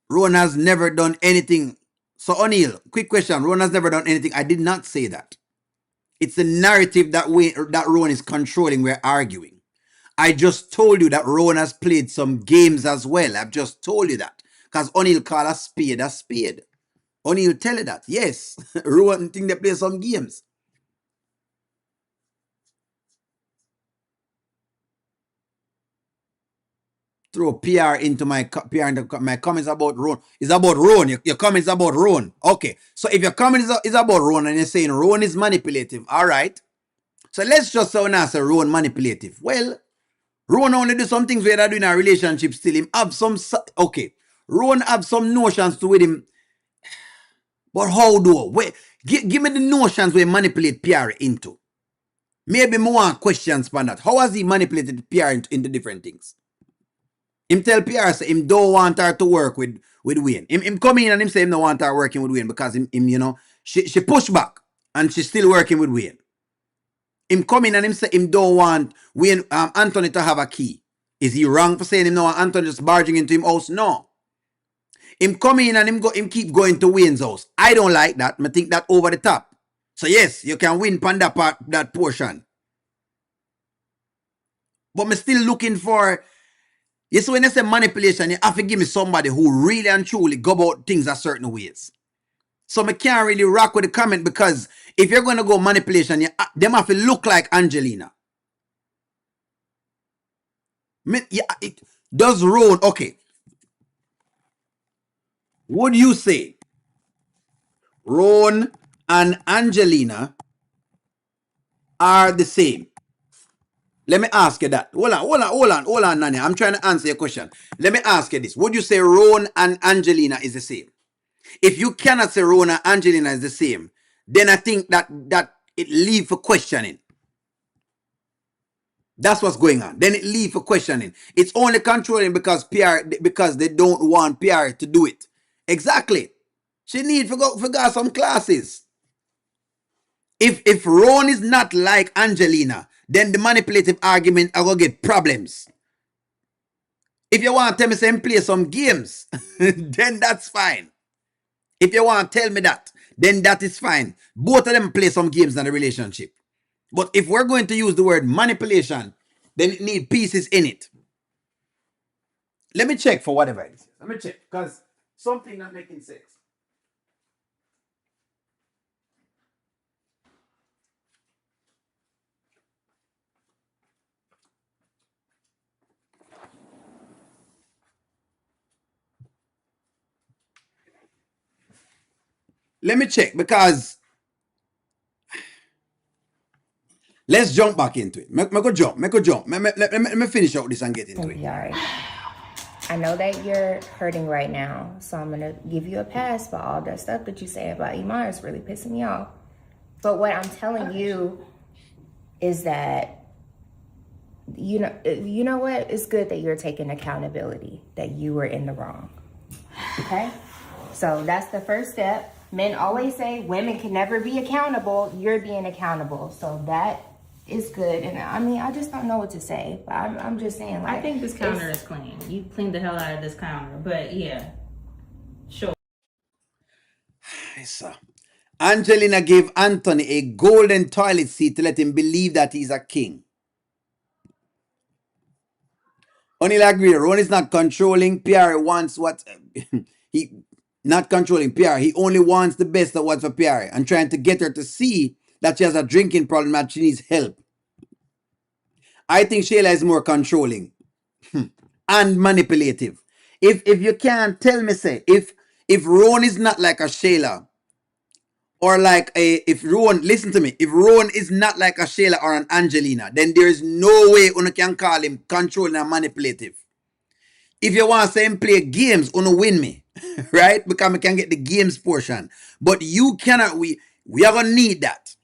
Ron has never done anything. So O'Neal, quick question. Ron has never done anything. I did not say that. It's the narrative that Ron is controlling. We're arguing. I just told you that Ron has played some games as well. I've just told you that. Because O'Neal call a spade a spade. O'Neal tell you that. Yes. Ron think they play some games. Throw PR into my comments about Ron. It's about Ron. Your comments about Ron. Okay. So if your comment is about Ron and you're saying Ron is manipulative, all right. So let's just say now say Ron manipulative. Well, Ron only do some things where they're doing a relationship still. Him have some, okay. Ron have some notions to with him. But how do? Wait, give me the notions where manipulate PR into. Maybe more questions on that. How has he manipulated PR into different things? Him tell PR say him don't want her to work with Wayne. Him come in and him say him don't want her working with Wayne because him you know, she push back and she's still working with Wayne. Him come in and him say him don't want Wayne Anthony to have a key. Is he wrong for saying him no want Anthony just barging into him house? No. Him come in and him keep going to Wayne's house. I don't like that. I think that over the top. So yes, you can win on that portion. But I'm still looking for. Yes, when I say manipulation, you have to give me somebody who really and truly go about things a certain ways. So I can't really rock with the comment because if you're going to go manipulation, them have to look like Angelina. It does Ron, okay. Would you say Ron and Angelina are the same? Let me ask you that. Hold on, Nani. I'm trying to answer your question. Let me ask you this. Would you say Ron and Angelina is the same? If you cannot say Ron and Angelina is the same, then I think that it leaves for questioning. That's what's going on. Then it leaves for questioning. It's only controlling because they don't want PR to do it. Exactly. She need to go some classes. If Ron is not like Angelina, then the manipulative argument are going to get problems. If you want to tell me say play some games, then that's fine. If you want to tell me that, then that is fine. Both of them play some games in the relationship. But if we're going to use the word manipulation, then it needs pieces in it. Let me check for whatever it is. Let me check, because something not making sense. Let me check, because let's jump back into it. Make go jump. Let me finish out this and get into it. Yari, I know that you're hurting right now, so I'm gonna give you a pass. But all that stuff that you say about Iman is really pissing me off. But what I'm telling you is that you know what? It's good that you're taking accountability that you were in the wrong. Okay, so that's the first step. Men always say women can never be accountable. You're being accountable, so that is good. And I mean, I just don't know what to say. But I'm just saying, like, I think this counter is clean. You cleaned the hell out of this counter, but yeah, sure. Yes, Angelina gave Anthony a golden toilet seat to let him believe that he's a king. Only agree, Ron is not controlling. Pierre wants what he not controlling Pierre. He only wants the best of what's for Pierre and trying to get her to see that she has a drinking problem and she needs help. I think Shayla is more controlling and manipulative. If you can't tell me, say, if Ron is not like a Shayla, or like if Rowan, listen to me, if Rowan is not like a Shayla or an Angelina, then there is no way you can call him controlling and manipulative. If you want to say him play games, you win me, right? Because we can get the games portion. But you cannot, we are going to need that.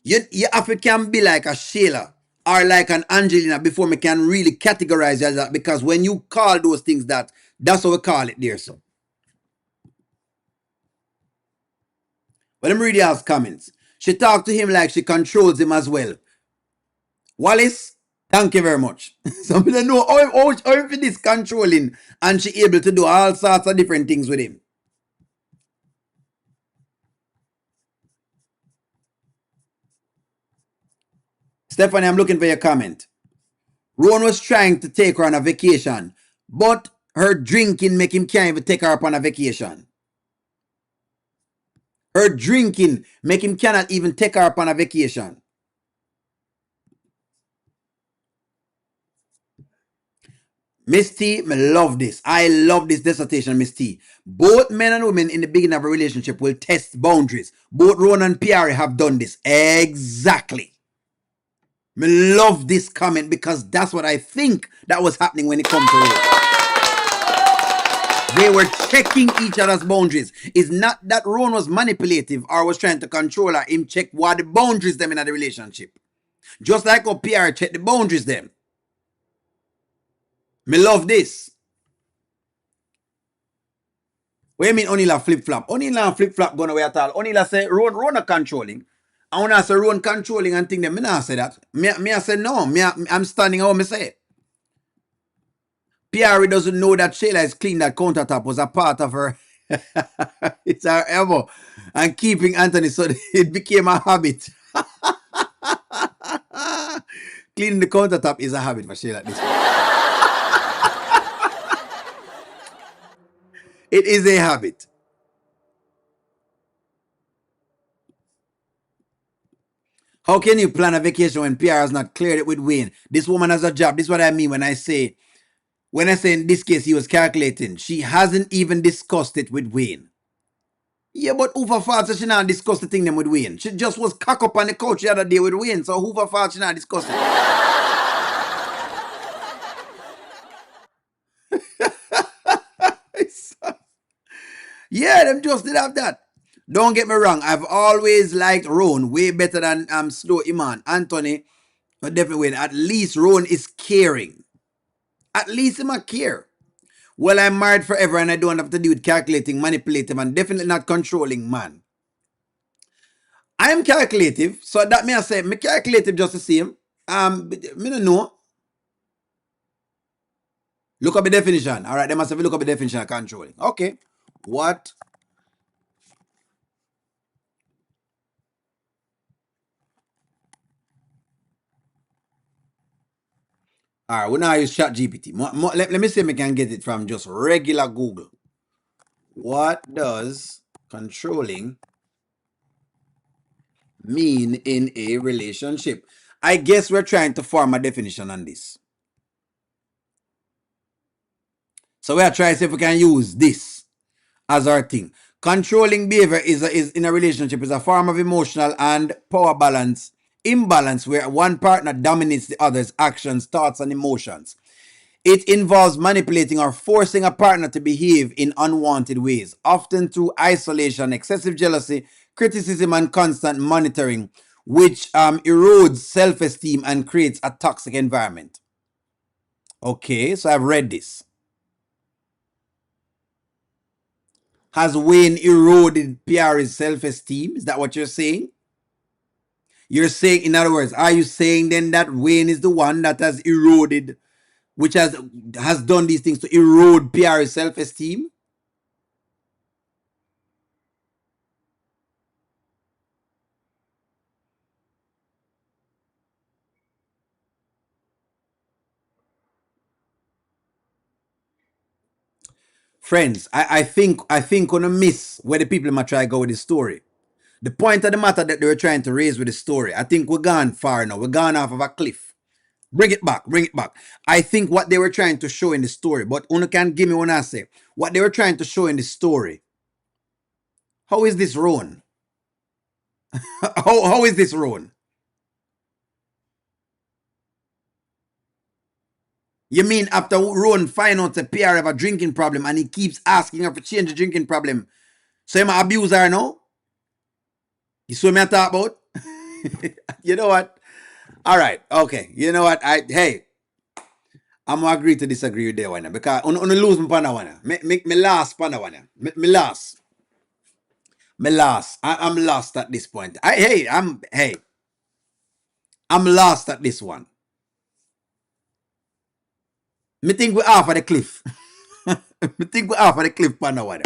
You have to can be like a Shayla or like an Angelina before we can really categorize you as that. Because when you call those things that's what we call it there, so. Well, I'm reading out comments. She talked to him like she controls him as well. Wallace, thank you very much. Some people know how this controlling and she able to do all sorts of different things with him. Stephanie, I'm looking for your comment. Ron was trying to take her on a vacation, but her drinking make him can't even take her up on a vacation. Her drinking make him cannot even take her up on a vacation. Miss T, I love this. I love this dissertation, Miss T. Both men and women in the beginning of a relationship will test boundaries. Both Ron and Pierre have done this. Exactly. I love this comment because that's what I think that was happening when it comes to Ron. They were checking each other's boundaries. It's not that Ron was manipulative or was trying to control her. Him check what the boundaries them in the relationship. Just like how Pierre check the boundaries them. Me love this. What you mean Onila flip-flop? Onila flip-flop gonna way at all. Onila say Ron are controlling. And when I say Ron controlling and think them, me not say that. Me I say no. I'm standing how me say it. Pierre doesn't know that Shayla is clean that countertop was a part of her. It's her ever. And keeping Anthony, so it became a habit. Cleaning the countertop is a habit for Shayla at this point. It is a habit. How can you plan a vacation when PR has not cleared it with Wayne? This woman has a job. This is what I mean when I say in this case he was calculating. She hasn't even discussed it with Wayne. Yeah, but who for fault she not discuss the thing them with Wayne? She just was cock up on the couch the other day with Wayne. So who for fault she not discuss it? Yeah, them just did have that. Don't get me wrong. I've always liked Ron way better than Slow Iman. Anthony, but definitely at least Ron is caring. At least him a care. Well, I'm married forever and I don't have to do with calculating, manipulative, and definitely not controlling man. I am calculative, so that may I say me calculative just the same. Me don't know. Look up the definition. All right, they must have look up the definition of controlling. Okay. What? All right, we now use Chat GPT. Let me see if I can get it from just regular Google. What does controlling mean in a relationship? I guess we're trying to form a definition on this. So we are trying to see if we can use this as our thing. Controlling behavior is in a relationship is a form of emotional and power balance imbalance where one partner dominates the other's actions, thoughts, and emotions. It involves manipulating or forcing a partner to behave in unwanted ways, often through isolation, excessive jealousy, criticism, and constant monitoring, which erodes self-esteem and creates a toxic environment. Okay, so I've read this. Has Wayne eroded PR's self-esteem? Is that what you're saying? You're saying, in other words, are you saying then that Wayne is the one that has eroded, which has done these things to erode PR's self-esteem? Friends, I think gonna miss where the people might try to go with the story. The point of the matter that they were trying to raise with the story, I think we're gone far now. We're gone off of a cliff. Bring it back, bring it back. I think what they were trying to show in the story, but Uno can give me when I say what they were trying to show in the story. How is this wrong? how is this wrong? You mean after Ron find out the PR have a drinking problem and he keeps asking her to change the drinking problem, so he might abuse her now? You see what I talk about? You know what? All right, okay. You know what? I'm gonna agree to disagree with that one because I lose my pan one. Me last pan one. Me last. Me last. I'm lost at this point. I'm lost at this one. Me think we're off of the cliff. Me think we're off of the cliff pan one.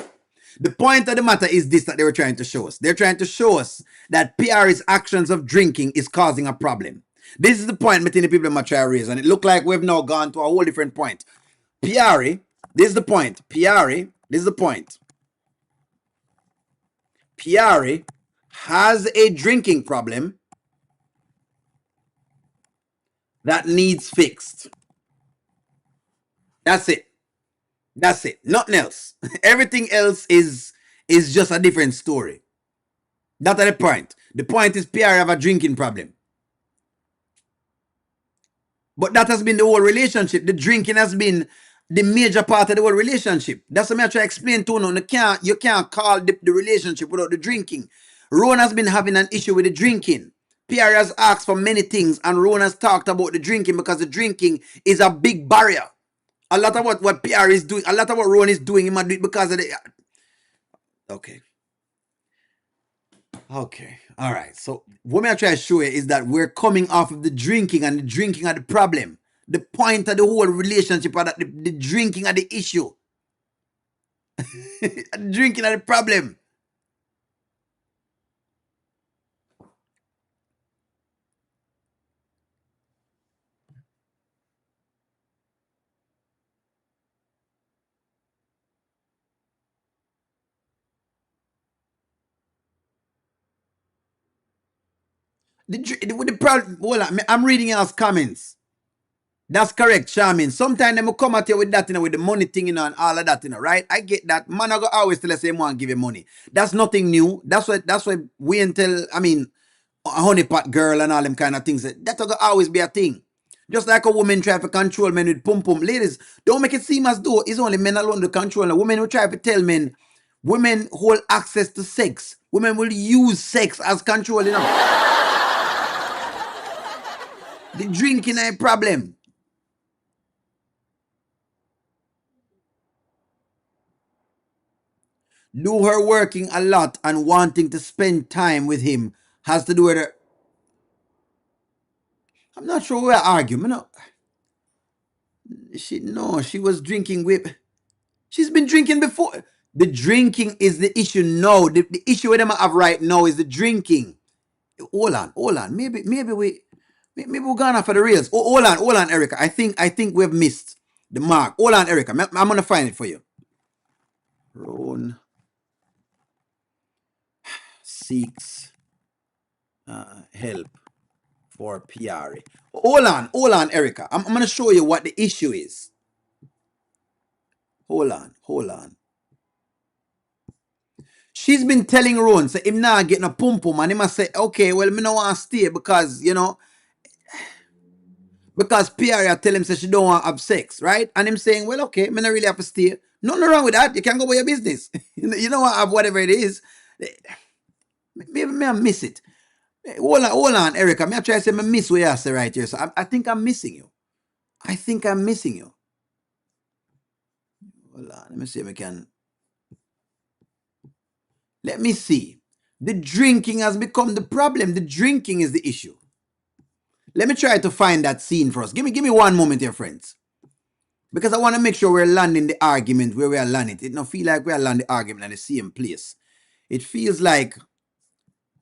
The point of the matter is this that they were trying to show us. They're trying to show us that PR's actions of drinking is causing a problem. This is the point between the people in my try to raise, and it looked like we've now gone to a whole different point. PR, this is the point. PR, this is the point. PR has a drinking problem that needs fixed. That's it. That's it. Nothing else. Everything else is just a different story. That's the point. The point is PR have a drinking problem. But that has been the whole relationship. The drinking has been the major part of the whole relationship. That's what I try to explain to you. You can't call the relationship without the drinking. Ron has been having an issue with the drinking. PR has asked for many things, and Ron has talked about the drinking because the drinking is a big barrier. A lot of what PR is doing, a lot of what Ron is doing, he might do it because of the. Okay. Okay. All right. So what I'm trying to show you is that we're coming off of the drinking, and the drinking are the problem. The point of the whole relationship are that the drinking are the issue. The drinking are the problem. The problem. Hold on, I'm reading y'all's comments. That's correct, Charmin. Sometimes them will come at you with that, with the money thing, and all of that, right? I get that. Man, I go always tell us say want give you money. That's nothing new. That's why we until a honeypot girl and all them kind of things. That will always be a thing. Just like a woman try to control men with pum pum. Ladies, don't make it seem as though it's only men alone to control. A woman who try to tell men, women hold access to sex. Women will use sex as control, The drinking is a problem. Do her working a lot and wanting to spend time with him has to do with her. I'm not sure we're arguing. She was drinking with. She's been drinking before. The drinking is the issue now. The issue with them I have right now is the drinking. Hold on. Maybe we're gone off of the rails. Oh, hold on, Erica. I think we've missed the mark. Hold on, Erica. I'm gonna find it for you. Ron seeks help for PRA. Hold on, Erica. I'm gonna show you what the issue is. Hold on. She's been telling Ron, say him not getting a pum pum, and he must say, okay, well, me no want to stay because, because PRA tell him say she don't want to have sex, right? And him saying, well, okay, me not really have to stay. Nothing wrong with that. You can go about your business. You know what, whatever it is. Maybe I miss it. Hold on, Erica. Me I try to say me miss what you say right here. So I think I'm missing you. Hold on. Let me see if I can. Let me see. The drinking has become the problem. The drinking is the issue. Let me try to find that scene for us. Give me 1 moment here, friends. Because I want to make sure we're landing the argument where we are landing. It don't feel like we are landing the argument at the same place. It feels like,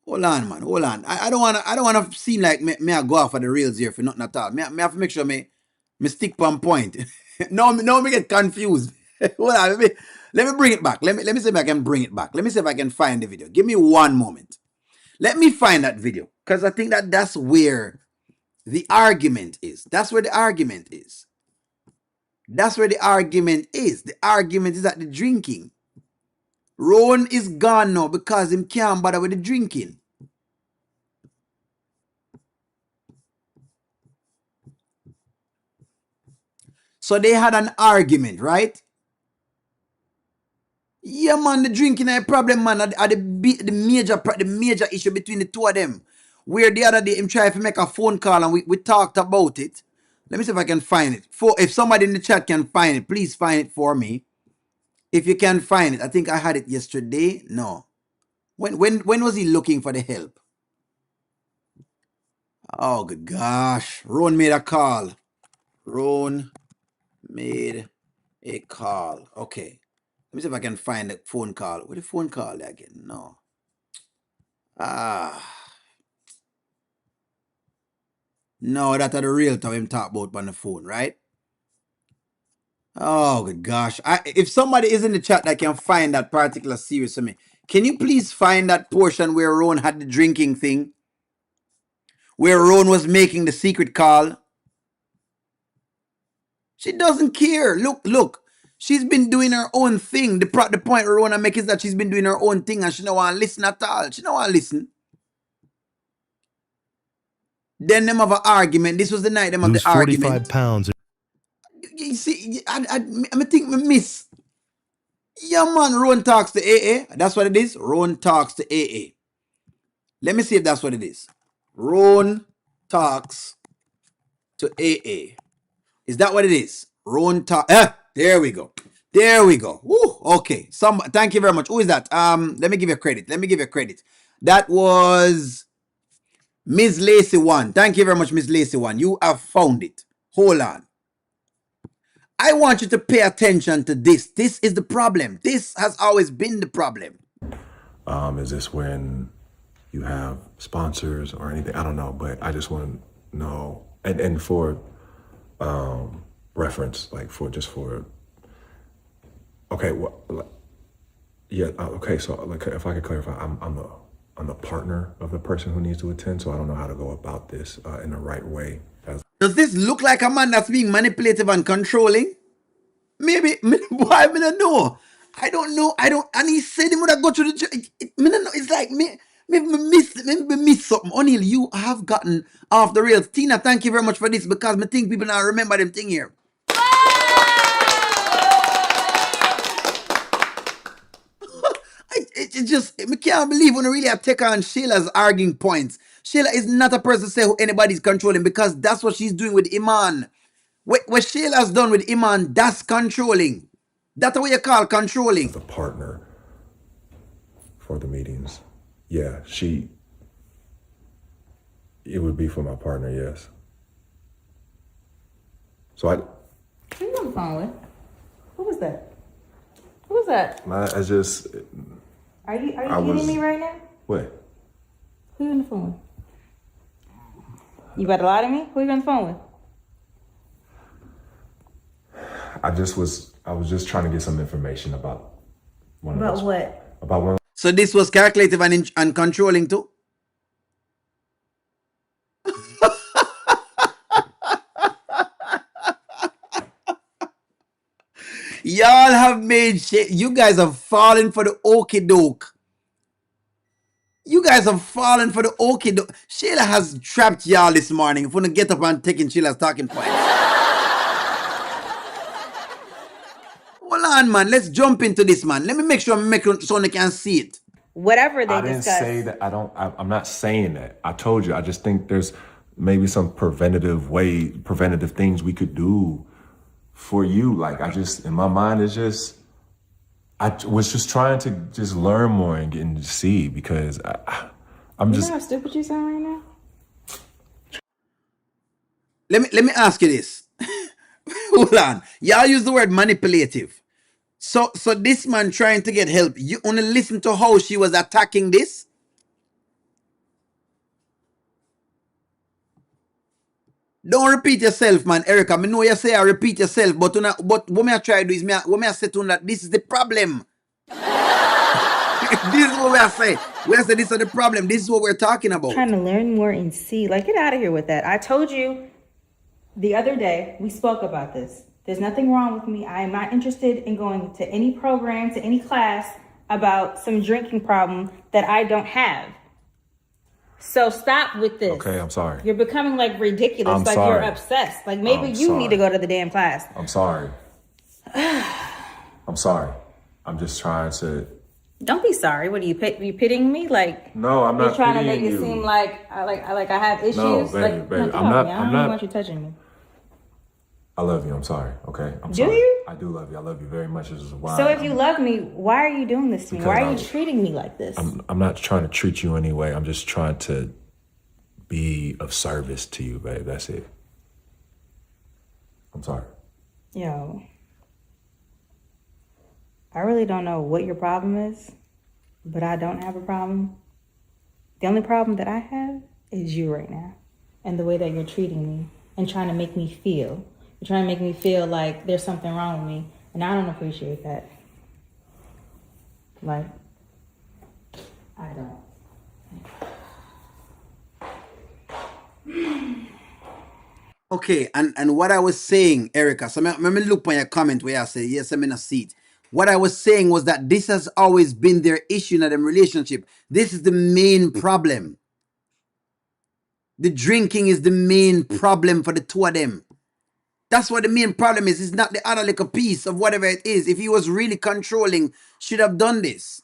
hold on, man, hold on. I don't want to seem like me I go off of the rails here for nothing at all. Me have to make sure me stick on point. no, me get confused. Hold on, let me bring it back. Let me see if I can bring it back. Let me see if I can find the video. Give me 1 moment. Let me find that video. Because I think that's where the argument is. That's where the argument is. The argument is at the drinking. Ron is gone now because him can't bother with the drinking. So they had an argument, right? Yeah, man, the drinking is a problem, man. The major issue between the two of them. Where the other day him tried to make a phone call and we talked about it. Let me see if I can find it. If somebody in the chat can find it, please find it for me. If you can find it. I think I had it yesterday. No. When was he looking for the help? Oh, good gosh. Ron made a call. Okay. Let me see if I can find the phone call. What the phone call again? No. No, that's the real time him talk about on the phone, right? Oh, good gosh. If somebody is in the chat that can find that particular series for me, can you please find that portion where Ron had the drinking thing? Where Ron was making the secret call? She doesn't care. Look. She's been doing her own thing. The point Ron make is that she's been doing her own thing and she don't want to listen at all. She don't want to listen. Then them have an argument. This was the night them have the argument. 45 pounds. You see, I think me miss. Yeah, man, Ron talks to AA. That's what it is. Ron talks to AA. Let me see if that's what it is. Ron talks to AA. Is that what it is? Ron talk. There we go. Woo, okay. Thank you very much. Who is that? Let me give you credit. That was Miss Lacey One. Thank you very much, Miss Lacey One. You have found it. Hold on. I want you to pay attention to this. This is the problem. This has always been the problem. Is this when you have sponsors or anything? I don't know, but I just want to know. And for reference, like okay, well, yeah, okay. So like, if I could clarify, I'm the partner of the person who needs to attend, so I don't know how to go about this in the right way. Does this look like a man that's being manipulative and controlling? Maybe, boy, I don't know. I don't know. And he said he would have go to the. It's like me. Maybe miss something. O'Neal, you have gotten off the rails. Tina, thank you very much for this because I think people now remember them thing here. It just, I can't believe when I really take on Sheila's arguing points. Sheila is not a person to say who anybody's controlling because that's what she's doing with Iman. What Sheila's done with Iman, that's controlling. That's what you call controlling. The partner for the meetings. Yeah, it would be for my partner, yes. So on the phone with? Who was that? Who was that? I just. Are you kidding me right now? What? Who you on the phone with? You about to lie to me? Who you on the phone with? I was just trying to get some information about one of About those. what? About one. So this was calculative and controlling too? Y'all have made shit. You guys have fallen for the okie doke. You guys have fallen for the okie doke. Sheila has trapped y'all this morning. If we don't get up and taking Sheila's talking points. Hold on, man. Let's jump into this, man. Let me make sure so they can see it. Whatever they I didn't discuss. say that. I'm not saying that. I told you. I just think there's maybe some preventative things we could do for you. Like in my mind, I was just trying to just learn more and get to see because I'm You just. know how stupid you sound right now? Let me ask you this. Hold on. Y'all use the word manipulative. So this man trying to get help, you only listen to how she was attacking this? Don't repeat yourself, man, Erica. I know you say I repeat yourself, but what me I try to do is what me I say to that this is the problem. This is what we are saying. We are saying this is the problem. This is what we're talking about. Trying to learn more and see. Like, get out of here with that. I told you the other day, we spoke about this. There's nothing wrong with me. I am not interested in going to any program, to any class about some drinking problem that I don't have. So stop with this. Okay, I'm sorry. You're becoming like ridiculous. I'm like sorry. You're obsessed. Like maybe I'm you sorry. need to go to the damn class. I'm sorry. I'm sorry. I'm just trying to. Don't be sorry. What are you pitying me? Like No, I'm not. You're trying to make pitying it you. seem like I have issues. No, baby, like, baby. get I'm off not- me. I I'm don't not- want you touching me. I love you. I'm sorry. Okay. I'm Do sorry. you? I do love you. I love you very much. This is why. So if you love me, why are you doing this to me? Why are you Because treating me like this? I'm not trying to treat you anyway. I'm just trying to be of service to you, babe. That's it. I'm sorry. Yo, I really don't know what your problem is, but I don't have a problem. The only problem that I have is you right now and the way that you're treating me and trying to make me feel. You're trying to make me feel like there's something wrong with me, and I don't appreciate that. Like, I don't. Okay, and what I was saying, Erica, so let me look on your comment where I say, yes, I'm in a seat. What I was saying was that this has always been their issue in them relationship. This is the main problem. The drinking is the main problem for the two of them. That's what the main problem is. It's not the other little piece of whatever it is. If he was really controlling, should have done this.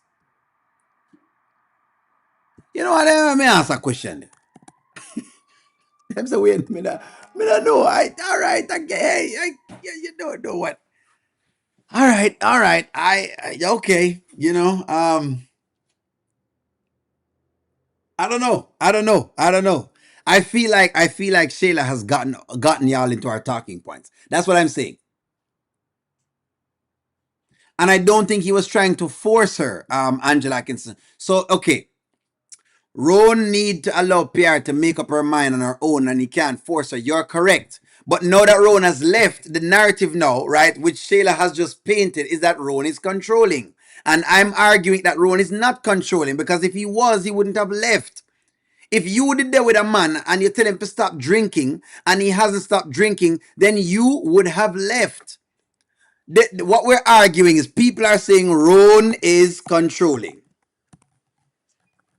You know what? Let me ask a question. I'm so weird. Me not know. All right. Okay. You don't know what. All right. Okay. You know. I don't know. I feel like Shayla has gotten y'all into our talking points. That's what I'm saying. And I don't think he was trying to force her, Angela Atkinson. So okay. Roan need to allow Pierre to make up her mind on her own, and he can't force her. You're correct. But now that Roan has left, the narrative now, right, which Shayla has just painted, is that Roan is controlling. And I'm arguing that Roan is not controlling, because if he was, he wouldn't have left. If you were there with a man and you tell him to stop drinking and he hasn't stopped drinking, then you would have left. What we're arguing is people are saying Roan is controlling.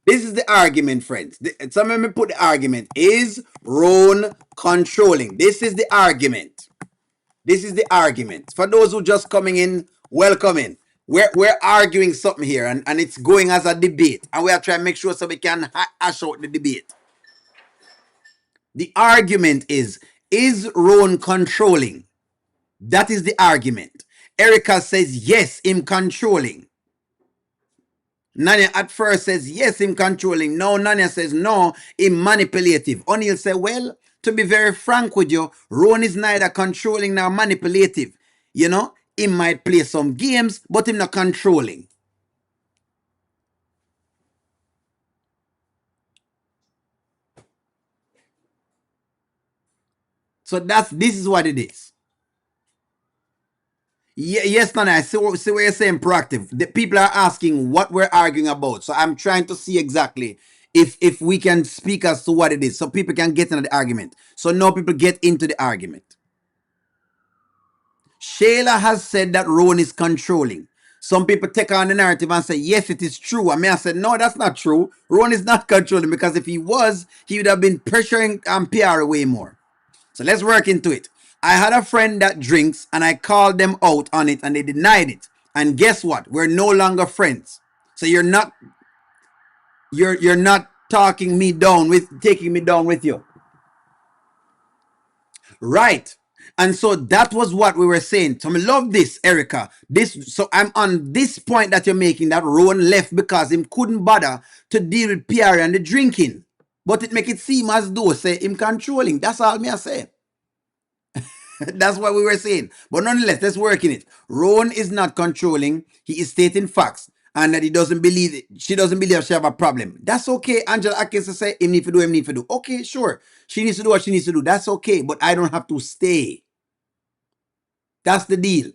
This is the argument, friends. Some of me put the argument. Is Roan controlling? This is the argument. This is the argument. For those who just coming in, welcome in. We're arguing something here, and it's going as a debate. And we are trying to make sure so we can hash out the debate. The argument is Roan controlling? That is the argument. Erica says, yes, him controlling. Nanya at first says, yes, him controlling. No, Nanya says, no, him manipulative. O'Neill said, well, to be very frank with you, Roan is neither controlling nor manipulative. You know, he might play some games, but him not controlling. So this is what it is. Yes, Nana, I see what you're saying, proactive. The people are asking what we're arguing about. So I'm trying to see exactly if we can speak as to what it is so people can get into the argument. So no people get into the argument. Shayla has said that Rowan is controlling. Some people take on the narrative and say, yes, it is true. I said, no, that's not true. Rowan is not controlling, because if he was, he would have been pressuring PR way more. So let's work into it. I had a friend that drinks and I called them out on it and they denied it. And guess what? We're no longer friends. So you're not taking me down with you. Right. And so that was what we were saying. So I love this, Erica. So I'm on this point that you're making, that Rowan left because him couldn't bother to deal with PR and the drinking. But it make it seem as though say him controlling. That's all me I say. That's what we were saying. But nonetheless, let's work in it. Rowan is not controlling. He is stating facts. And that she doesn't believe she have a problem. That's okay. Angela Atkins say him need to do. Okay, sure. She needs to do what she needs to do. That's okay. But I don't have to stay. That's the deal.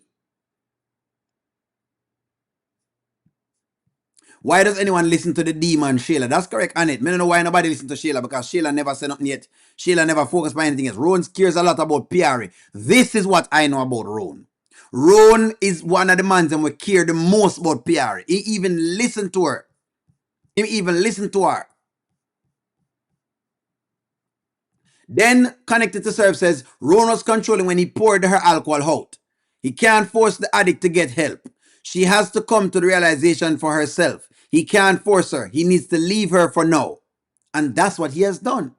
Why does anyone listen to the demon Shayla? That's correct, Annette. I don't know why nobody listen to Shayla, because Shayla never said nothing yet. Shayla never focused on anything else. Rowan cares a lot about PR. This is what I know about Rowan. Rowan is one of the men that we care the most about PR. He even listened to her. Then Connected to Serve says Rowan was controlling when he poured her alcohol out. He can't force the addict to get help. She has to come to the realization for herself. He can't force her. He needs to leave her for now. And that's what he has done.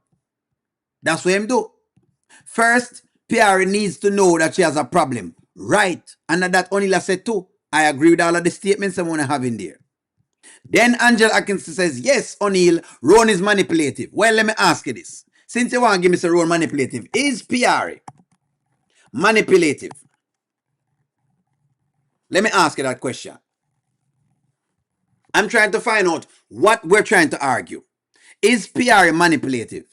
That's what him do. First, PR needs to know that she has a problem. Right. And that Onila said too. I agree with all of the statements I want to have in there. Then Angela Atkinson says, yes, O'Neill, Rowan is manipulative. Well, let me ask you this. Since you want to give me some Rowan manipulative, is PR manipulative? Let me ask you that question. I'm trying to find out what we're trying to argue. Is PR manipulative?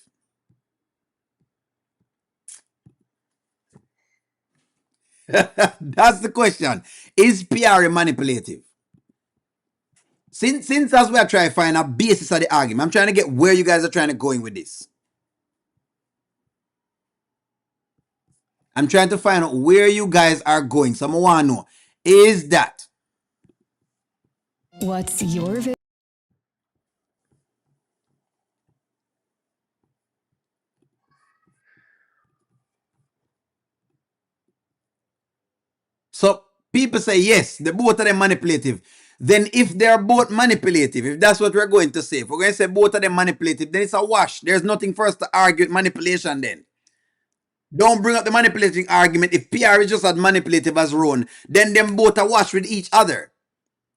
That's the question. Is PR manipulative? Since that's where I try to find a basis of the argument, I'm trying to get where you guys are trying to go in with this. I'm trying to find out where you guys are going. So I want to know, is that? What's your vision? So people say, yes, the both of them manipulative. Then if they're both manipulative, if that's what we're going to say, if we're going to say both of them manipulative, then it's a wash. There's nothing for us to argue with manipulation then. Don't bring up the manipulating argument. If PR is just as manipulative as Rowan, then them both are wash with each other.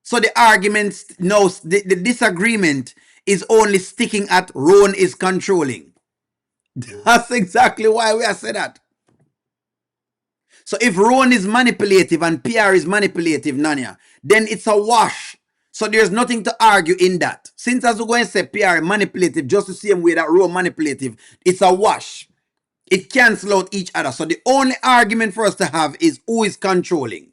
So the arguments, no, the disagreement is only sticking at Rowan is controlling. That's exactly why we are saying that. So if Rowan is manipulative and PR is manipulative, Nanya, then it's a wash. So there's nothing to argue in that. Since as we're going to say PR manipulative just the same way that Rowan manipulative, it's a wash. It cancels out each other. So the only argument for us to have is who is controlling.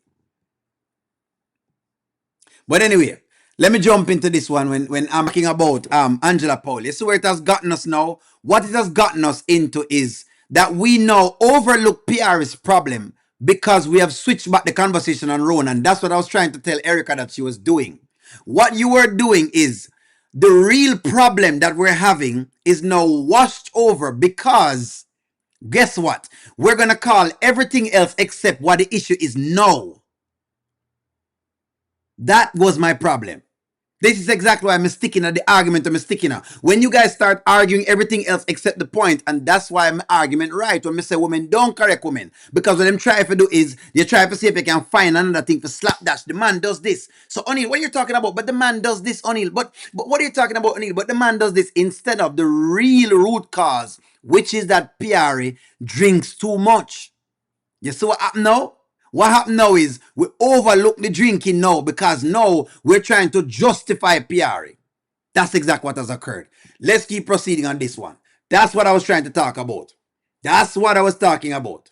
But anyway, let me jump into this one when I'm talking about Angela Paul. You see where it has gotten us now? What it has gotten us into is that we now overlook PR's problem because we have switched back the conversation on Rowan. And that's what I was trying to tell Erica that she was doing. What you were doing is the real problem that we're having is now washed over because guess what? We're going to call everything else except what the issue is now. That was my problem. This is exactly why I'm sticking at the argument I'm sticking at. When you guys start arguing everything else except the point, and that's why my argument right. When I say women don't correct women. Because what them try to do is, they try to see if they can find another thing to slap dash. The man does this. So O'Neill, what are you talking about? But the man does this, O'Neill. But what are you talking about, O'Neill? But the man does this instead of the real root cause, which is that PR drinks too much. You see what happened now? What happened now is we overlook the drinking now because now we're trying to justify PRA. That's exactly what has occurred. Let's keep proceeding on this one. That's what I was trying to talk about. That's what I was talking about.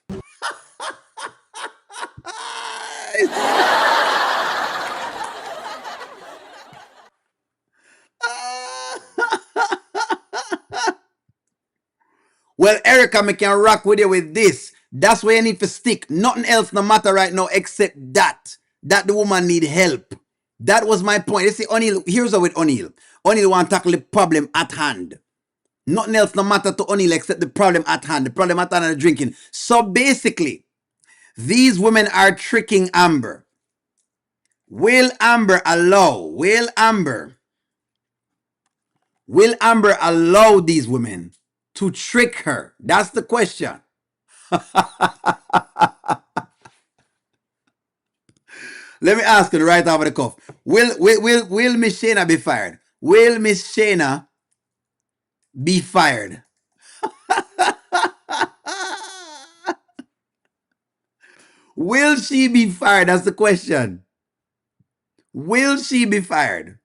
Well, Erica, I can rock with you with this. That's where you need to stick. Nothing else no matter right now except that. That the woman need help. That was my point. You see, O'Neal, here's how with O'Neal. O'Neal want to tackle the problem at hand. Nothing else no matter to O'Neal except the problem at hand. The problem at hand is drinking. So basically, these women are tricking Amber. Will Amber allow these women to trick her? That's the question. Let me ask you right off the cuff. Will Miss Shayna be fired? Will Miss Shayna be fired? Will she be fired? That's the question. Will she be fired?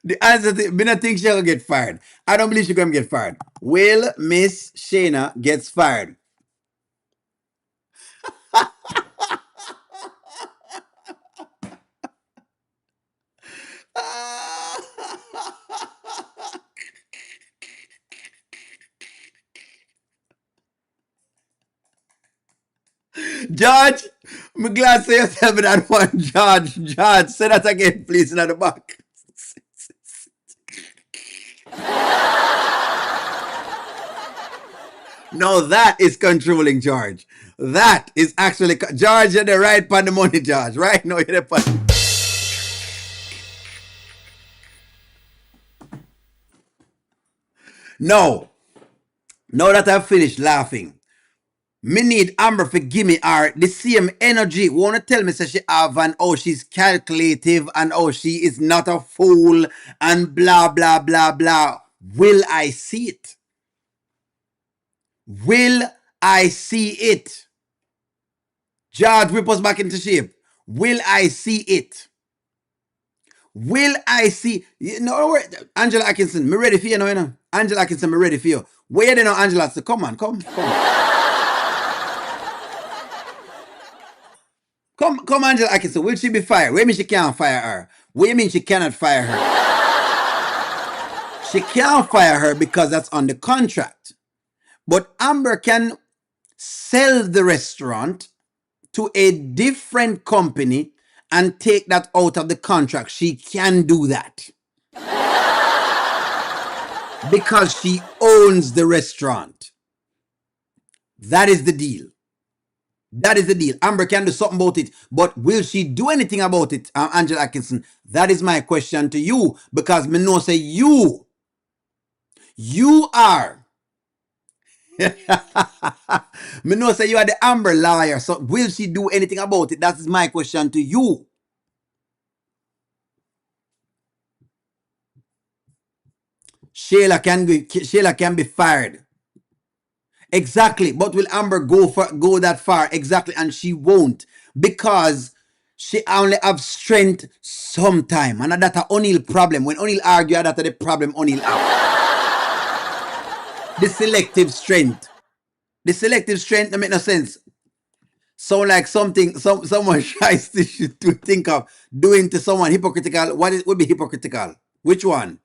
The answer is, I don't think she's going to get fired. I don't believe she's going to get fired. Will Miss Shayna gets fired? George, I'm glad to say yourself in that one, George. George, say that again, please, in the back. No, that is controlling, George. That is actually, George, you're the right part of the money, George. Right? No, you're the part. No. Now that I've finished laughing, me need Amber to give me her the same energy. Wanna tell me say she have and oh she's calculative and oh she is not a fool and blah blah blah blah. Will I see it? Will I see it? George, whip us back into shape. Will I see it? Will I see? No, Angela Atkinson, me ready for you now, you know. Angela Atkinson, me ready for you. Where you know, Angela? So come on, come. Come, Angela Atkinson. Will she be fired? What do you mean she can't fire her? What do you mean she cannot fire her? She can't fire her because that's on the contract. But Amber can sell the restaurant to a different company and take that out of the contract. She can do that. Because she owns the restaurant. That is the deal. That is the deal. Amber can do something about it. But will she do anything about it, Angela Atkinson? That is my question to you. Because me know say you are. Me know say you are the Amber lawyer. So will she do anything about it? That is my question to you. Shayla can be fired. Exactly. But will Amber go that far? Exactly. And she won't. Because she only have strength sometime. And that's a O'Neal problem. When O'Neal argue, that's the problem O'Neal have. The selective strength. The selective strength that make no sense. Sound like something someone tries to think of doing to someone hypocritical. What would be hypocritical? Which one?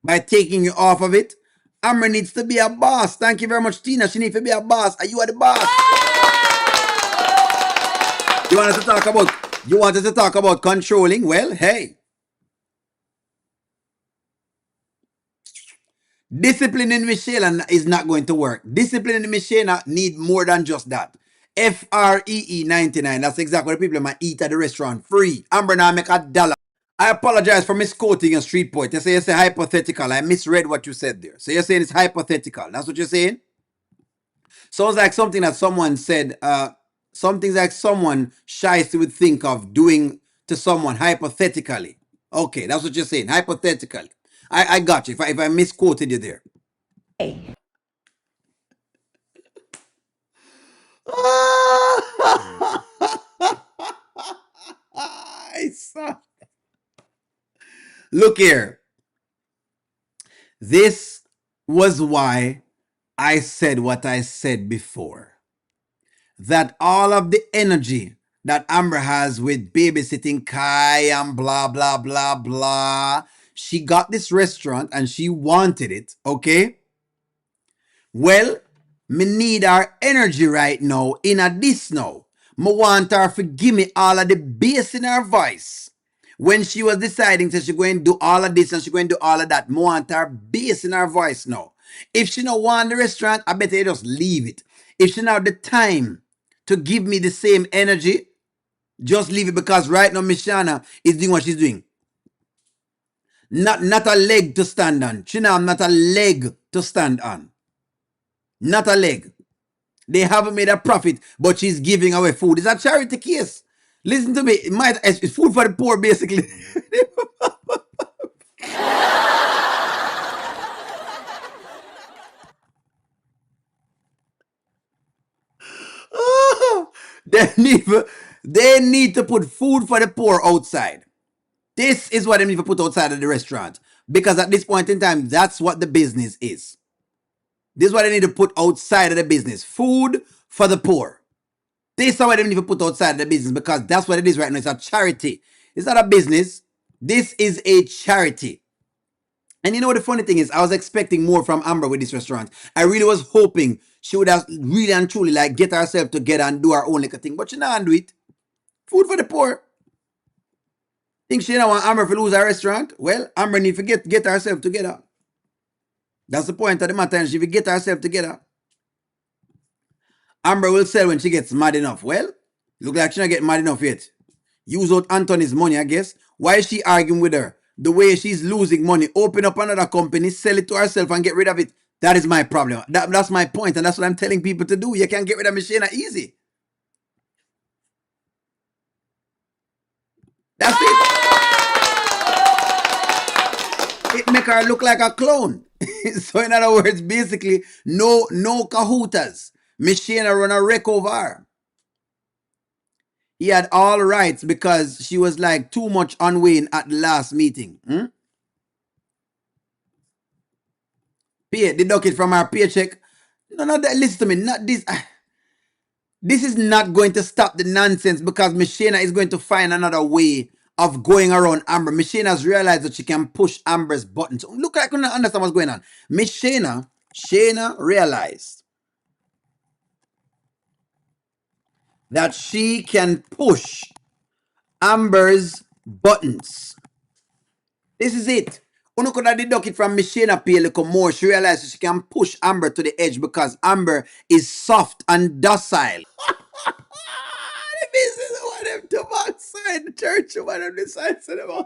By taking you off of it? Amber needs to be a boss. Thank you very much, Tina. She needs to be a boss. Are you are the boss? You want us to talk about controlling? Well, hey. Disciplining Michelle is not going to work. Disciplining Michelle need more than just that. FREE 99. That's exactly what people might eat at the restaurant. Free. Amber now make $1. I apologize for misquoting a street poet. You say hypothetical. I misread what you said there. So you're saying it's hypothetical. That's what you're saying? Sounds like something that someone said, something like someone shiesty would think of doing to someone hypothetically. Okay, that's what you're saying, hypothetically. I got you. If I misquoted you there. Hey, I saw. Look here. This was why I said what I said before. That all of the energy that Amber has with babysitting Kai and blah, blah, blah, blah. She got this restaurant and she wanted it, okay? Well, me need her energy right now in a this now. Me want her to give me all of the bass in her voice. When she was deciding that she going to do all of this and she going to do all of that, me want her bass in her voice now. If she don't want the restaurant, I better just leave it. If she don't have the time to give me the same energy, just leave it because right now Miss Shana is doing what she's doing. Not a leg to stand on. She now not a leg to stand on. Not a leg. They haven't made a profit, but she's giving away food. It's a charity case. Listen to me. It's food for the poor, basically. They need to put food for the poor outside. This is what they need to put outside of the restaurant. Because at this point in time, that's what the business is. This is what they need to put outside of the business. Food for the poor. This is what they need to put outside of the business because that's what it is right now. It's a charity. It's not a business. This is a charity. And you know what the funny thing is? I was expecting more from Amber with this restaurant. I really was hoping she would have really and truly like get herself together and do her own little thing. But she not do it. Food for the poor. Think she don't want Amber to lose her restaurant? Well, Amber need to get herself together. That's the point of the matter. And she will get herself together. Amber will sell when she gets mad enough. Well, look like she not get mad enough yet. Use out Anthony's money, I guess. Why is she arguing with her? The way she's losing money, open up another company, sell it to herself and get rid of it. That is my problem. That's my point, and that's what I'm telling people to do. You can't get rid of Michelle easy. That's it. It make her look like a clone. So in other words, basically, no cahootas. Michelle run a wreck over her. He had all rights because she was like too much on Wayne at the last meeting. Deduct it from our paycheck. No, listen to me. Not this. This is not going to stop the nonsense because Michelle is going to find another way of going around Amber. Michelle has realized that she can push Amber's buttons. Look, I couldn't understand what's going on. Shayna realized that she can push Amber's buttons. This is it. Uno could have deduct it from Michelle pay a little more. She realizes she can push Amber to the edge because Amber is soft and docile. The business want them to backside the church, want them to side to them.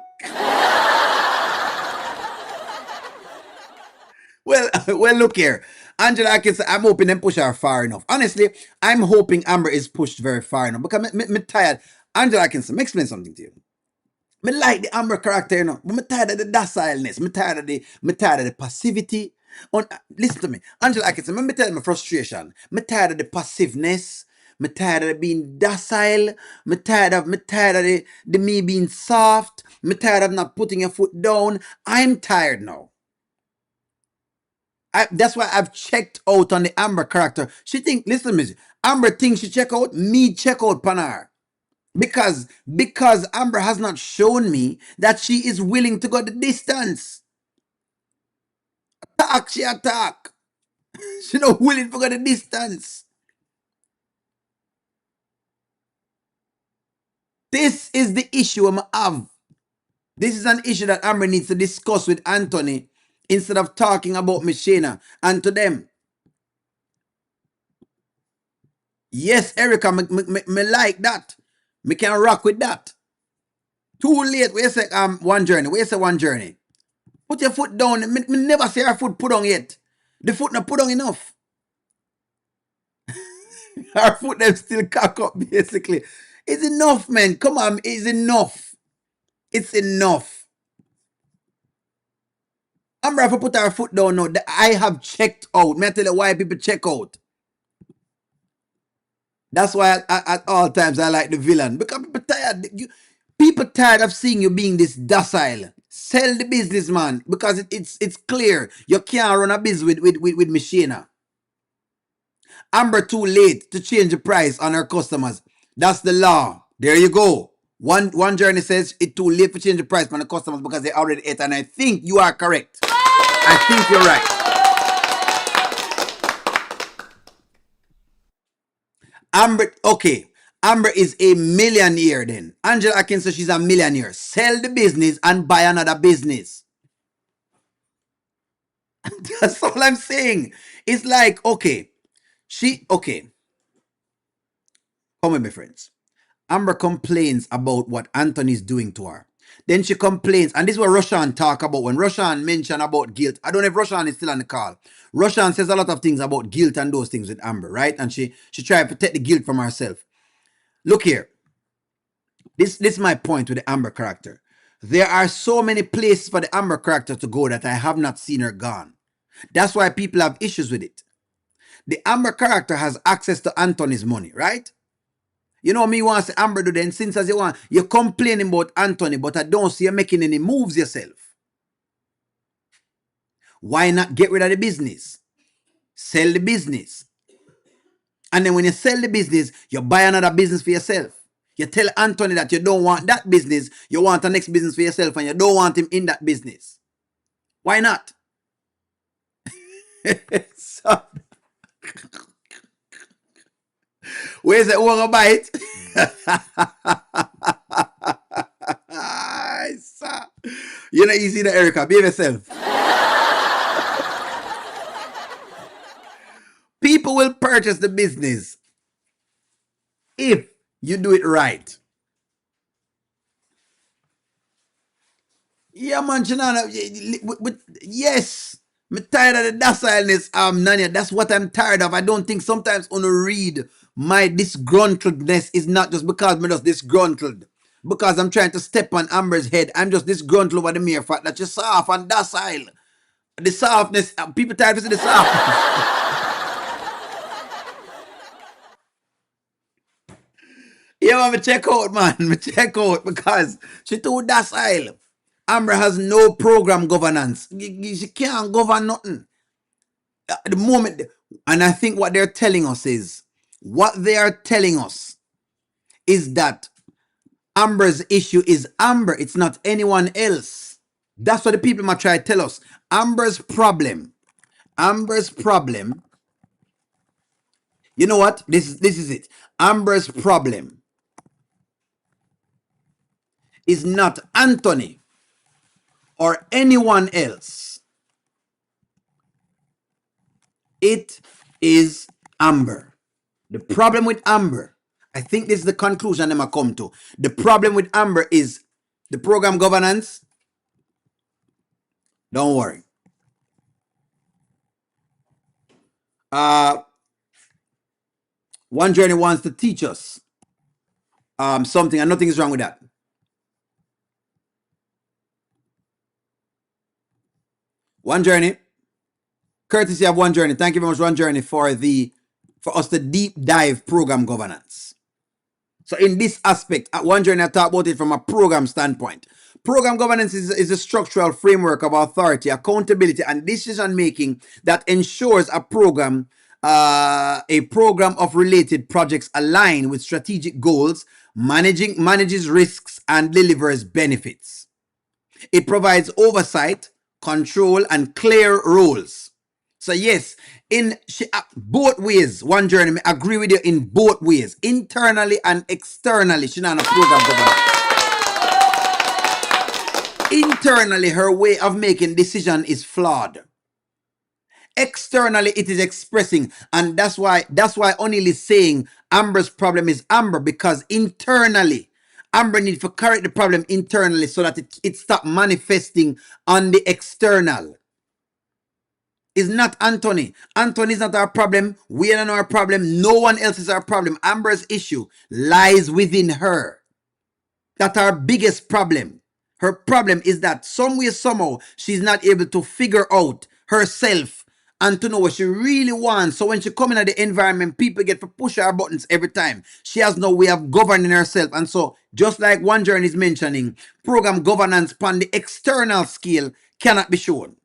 Well, look here. Angela, I can say I'm hoping them push her far enough. Honestly, I'm hoping Amber is pushed very far enough because me tired. Angela, I can say, explain something to you. Me like the Amber character, you know, but me tired of the docileness. Me tired of the passivity. Listen to me, Angela Atkinson. Let me tell you my frustration. Me tired of the passiveness. Me tired of being docile. Me tired of the me being soft. Me tired of not putting your foot down. I'm tired now. That's why I've checked out on the Amber character. She think, listen to me, Amber thinks she check out, me check out Panar. Because Amber has not shown me that she is willing to go the distance. She attack. She not willing to go the distance. This is the issue I'm have. This is an issue that Amber needs to discuss with Anthony instead of talking about Michelle and to them. Yes, Erica, me like that. Me can rock with that. Too late. We say one journey. We say one journey. Put your foot down. Me never see her foot put on yet. The foot not put on enough. Her foot them still cock up basically. It's enough, man. Come on, it's enough. It's enough. Amber have to put her foot down now. I have checked out. May I tell you why people check out? That's why at all times I like the villain. Because people tired. People tired of seeing you being this docile. Sell the business, man. Because it's clear. You can't run a business with Machina. Amber too late to change the price on her customers. That's the law. There you go. One journey says it's too late to change the price on the customers because they already ate. And I think you are correct. I think you're right. Amber, okay. Amber is a millionaire then. Angela Atkins says she's a millionaire. Sell the business and buy another business. That's all I'm saying. It's like, okay. Come with me, friends. Amber complains about what Anthony's doing to her. Then she complains, and this is what Roshan talk about. When Roshan mentioned about guilt, I don't know if Roshan is still on the call. Roshan says a lot of things about guilt and those things with Amber, right? And she tried to take the guilt from herself. Look here. This is my point with the Amber character. There are so many places for the Amber character to go that I have not seen her gone. That's why people have issues with it. The Amber character has access to Anthony's money, right? You know me want to say Amber do then since as you want, you're complaining about Anthony, but I don't see you making any moves yourself. Why not get rid of the business? Sell the business. And then when you sell the business, you buy another business for yourself. You tell Anthony that you don't want that business, you want the next business for yourself, and you don't want him in that business. Why not? So, where's the over bite? You know, easy to Erica. Be yourself. People will purchase the business if you do it right. Yeah, man, Shanana. Yes. I'm tired of the docileness, Nanya. That's what I'm tired of. I don't think sometimes on a read my disgruntledness is not just because I'm just disgruntled. Because I'm trying to step on Amber's head. I'm just disgruntled over the mere fact that you're soft and docile. The softness, people tired of the softness. Yeah, man, me check out, man. Me check out because she too docile. Amber has no program governance. She can't govern nothing. At the moment, and I think what they are telling us is that Amber's issue is Amber. It's not anyone else. That's what the people might try to tell us. Amber's problem. You know what? This is it. Amber's problem is not Anthony or anyone else. It is Amber. The problem with Amber, I think this is the conclusion I'm going to come to. The problem with Amber is the program governance. Don't worry. One Journey wants to teach us something, and nothing is wrong with that. One Journey, courtesy of One Journey. Thank you very much, One Journey, for us to deep dive program governance. So in this aspect, at One Journey, I talk about it from a program standpoint. Program governance is a structural framework of authority, accountability, and decision making that ensures a program of related projects align with strategic goals, manages risks, and delivers benefits. It provides oversight, control, and clear roles. So yes, in both ways, One Journey, I agree with you in both ways, internally and externally. She's not a program governor. Internally, her way of making decision is flawed. Externally, it is expressing, and that's why O'Neill is saying Amber's problem is Amber, because internally, Amber needs to correct the problem internally so that it stop manifesting on the external. It's not Anthony. Anthony is not our problem. We are not our problem. No one else is our problem. Amber's issue lies within her. That's our biggest problem. Her problem is that some way, somehow, she's not able to figure out herself and to know what she really wants. So when she come into the environment, people get to push her buttons every time. She has no way of governing herself. And so, just like One Journey is mentioning, program governance on the external scale cannot be shown.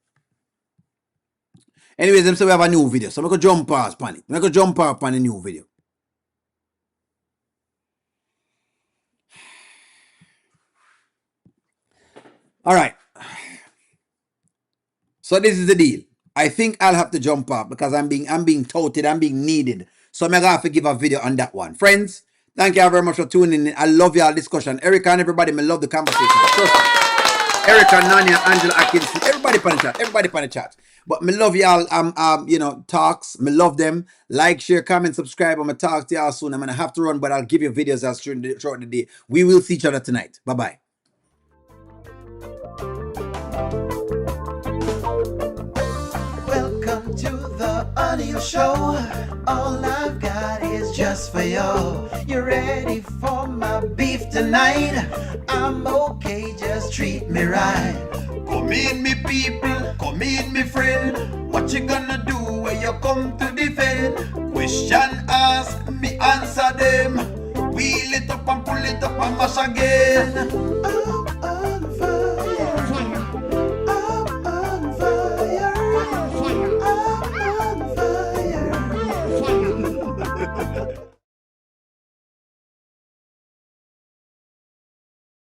Anyways, them say we have a new video. So I'm going to jump past on it. I'm going to jump off on a new video. All right. So this is the deal. I think I'll have to jump off because I'm being touted, I'm being needed. So I'm going to have to give a video on that one. Friends, thank you very much for tuning in. I love y'all discussion. Erica and everybody, I love the conversation. Trust me. Erica, Nanya, Angela, Atkinson, everybody on the chat. But me love y'all, you know, talks. Me love them. Like, share, comment, subscribe. I'm going to talk to y'all soon. I'm going to have to run, but I'll give you videos as throughout the day. We will see each other tonight. Bye-bye. Welcome to the audio show. All I've got is just for you. You ready for my beef tonight? I'm okay, just treat me right. Come in, me people, come in, me friend. What you gonna do when you come to defend? Question ask, me answer them. Wheel it up and pull it up and mash again.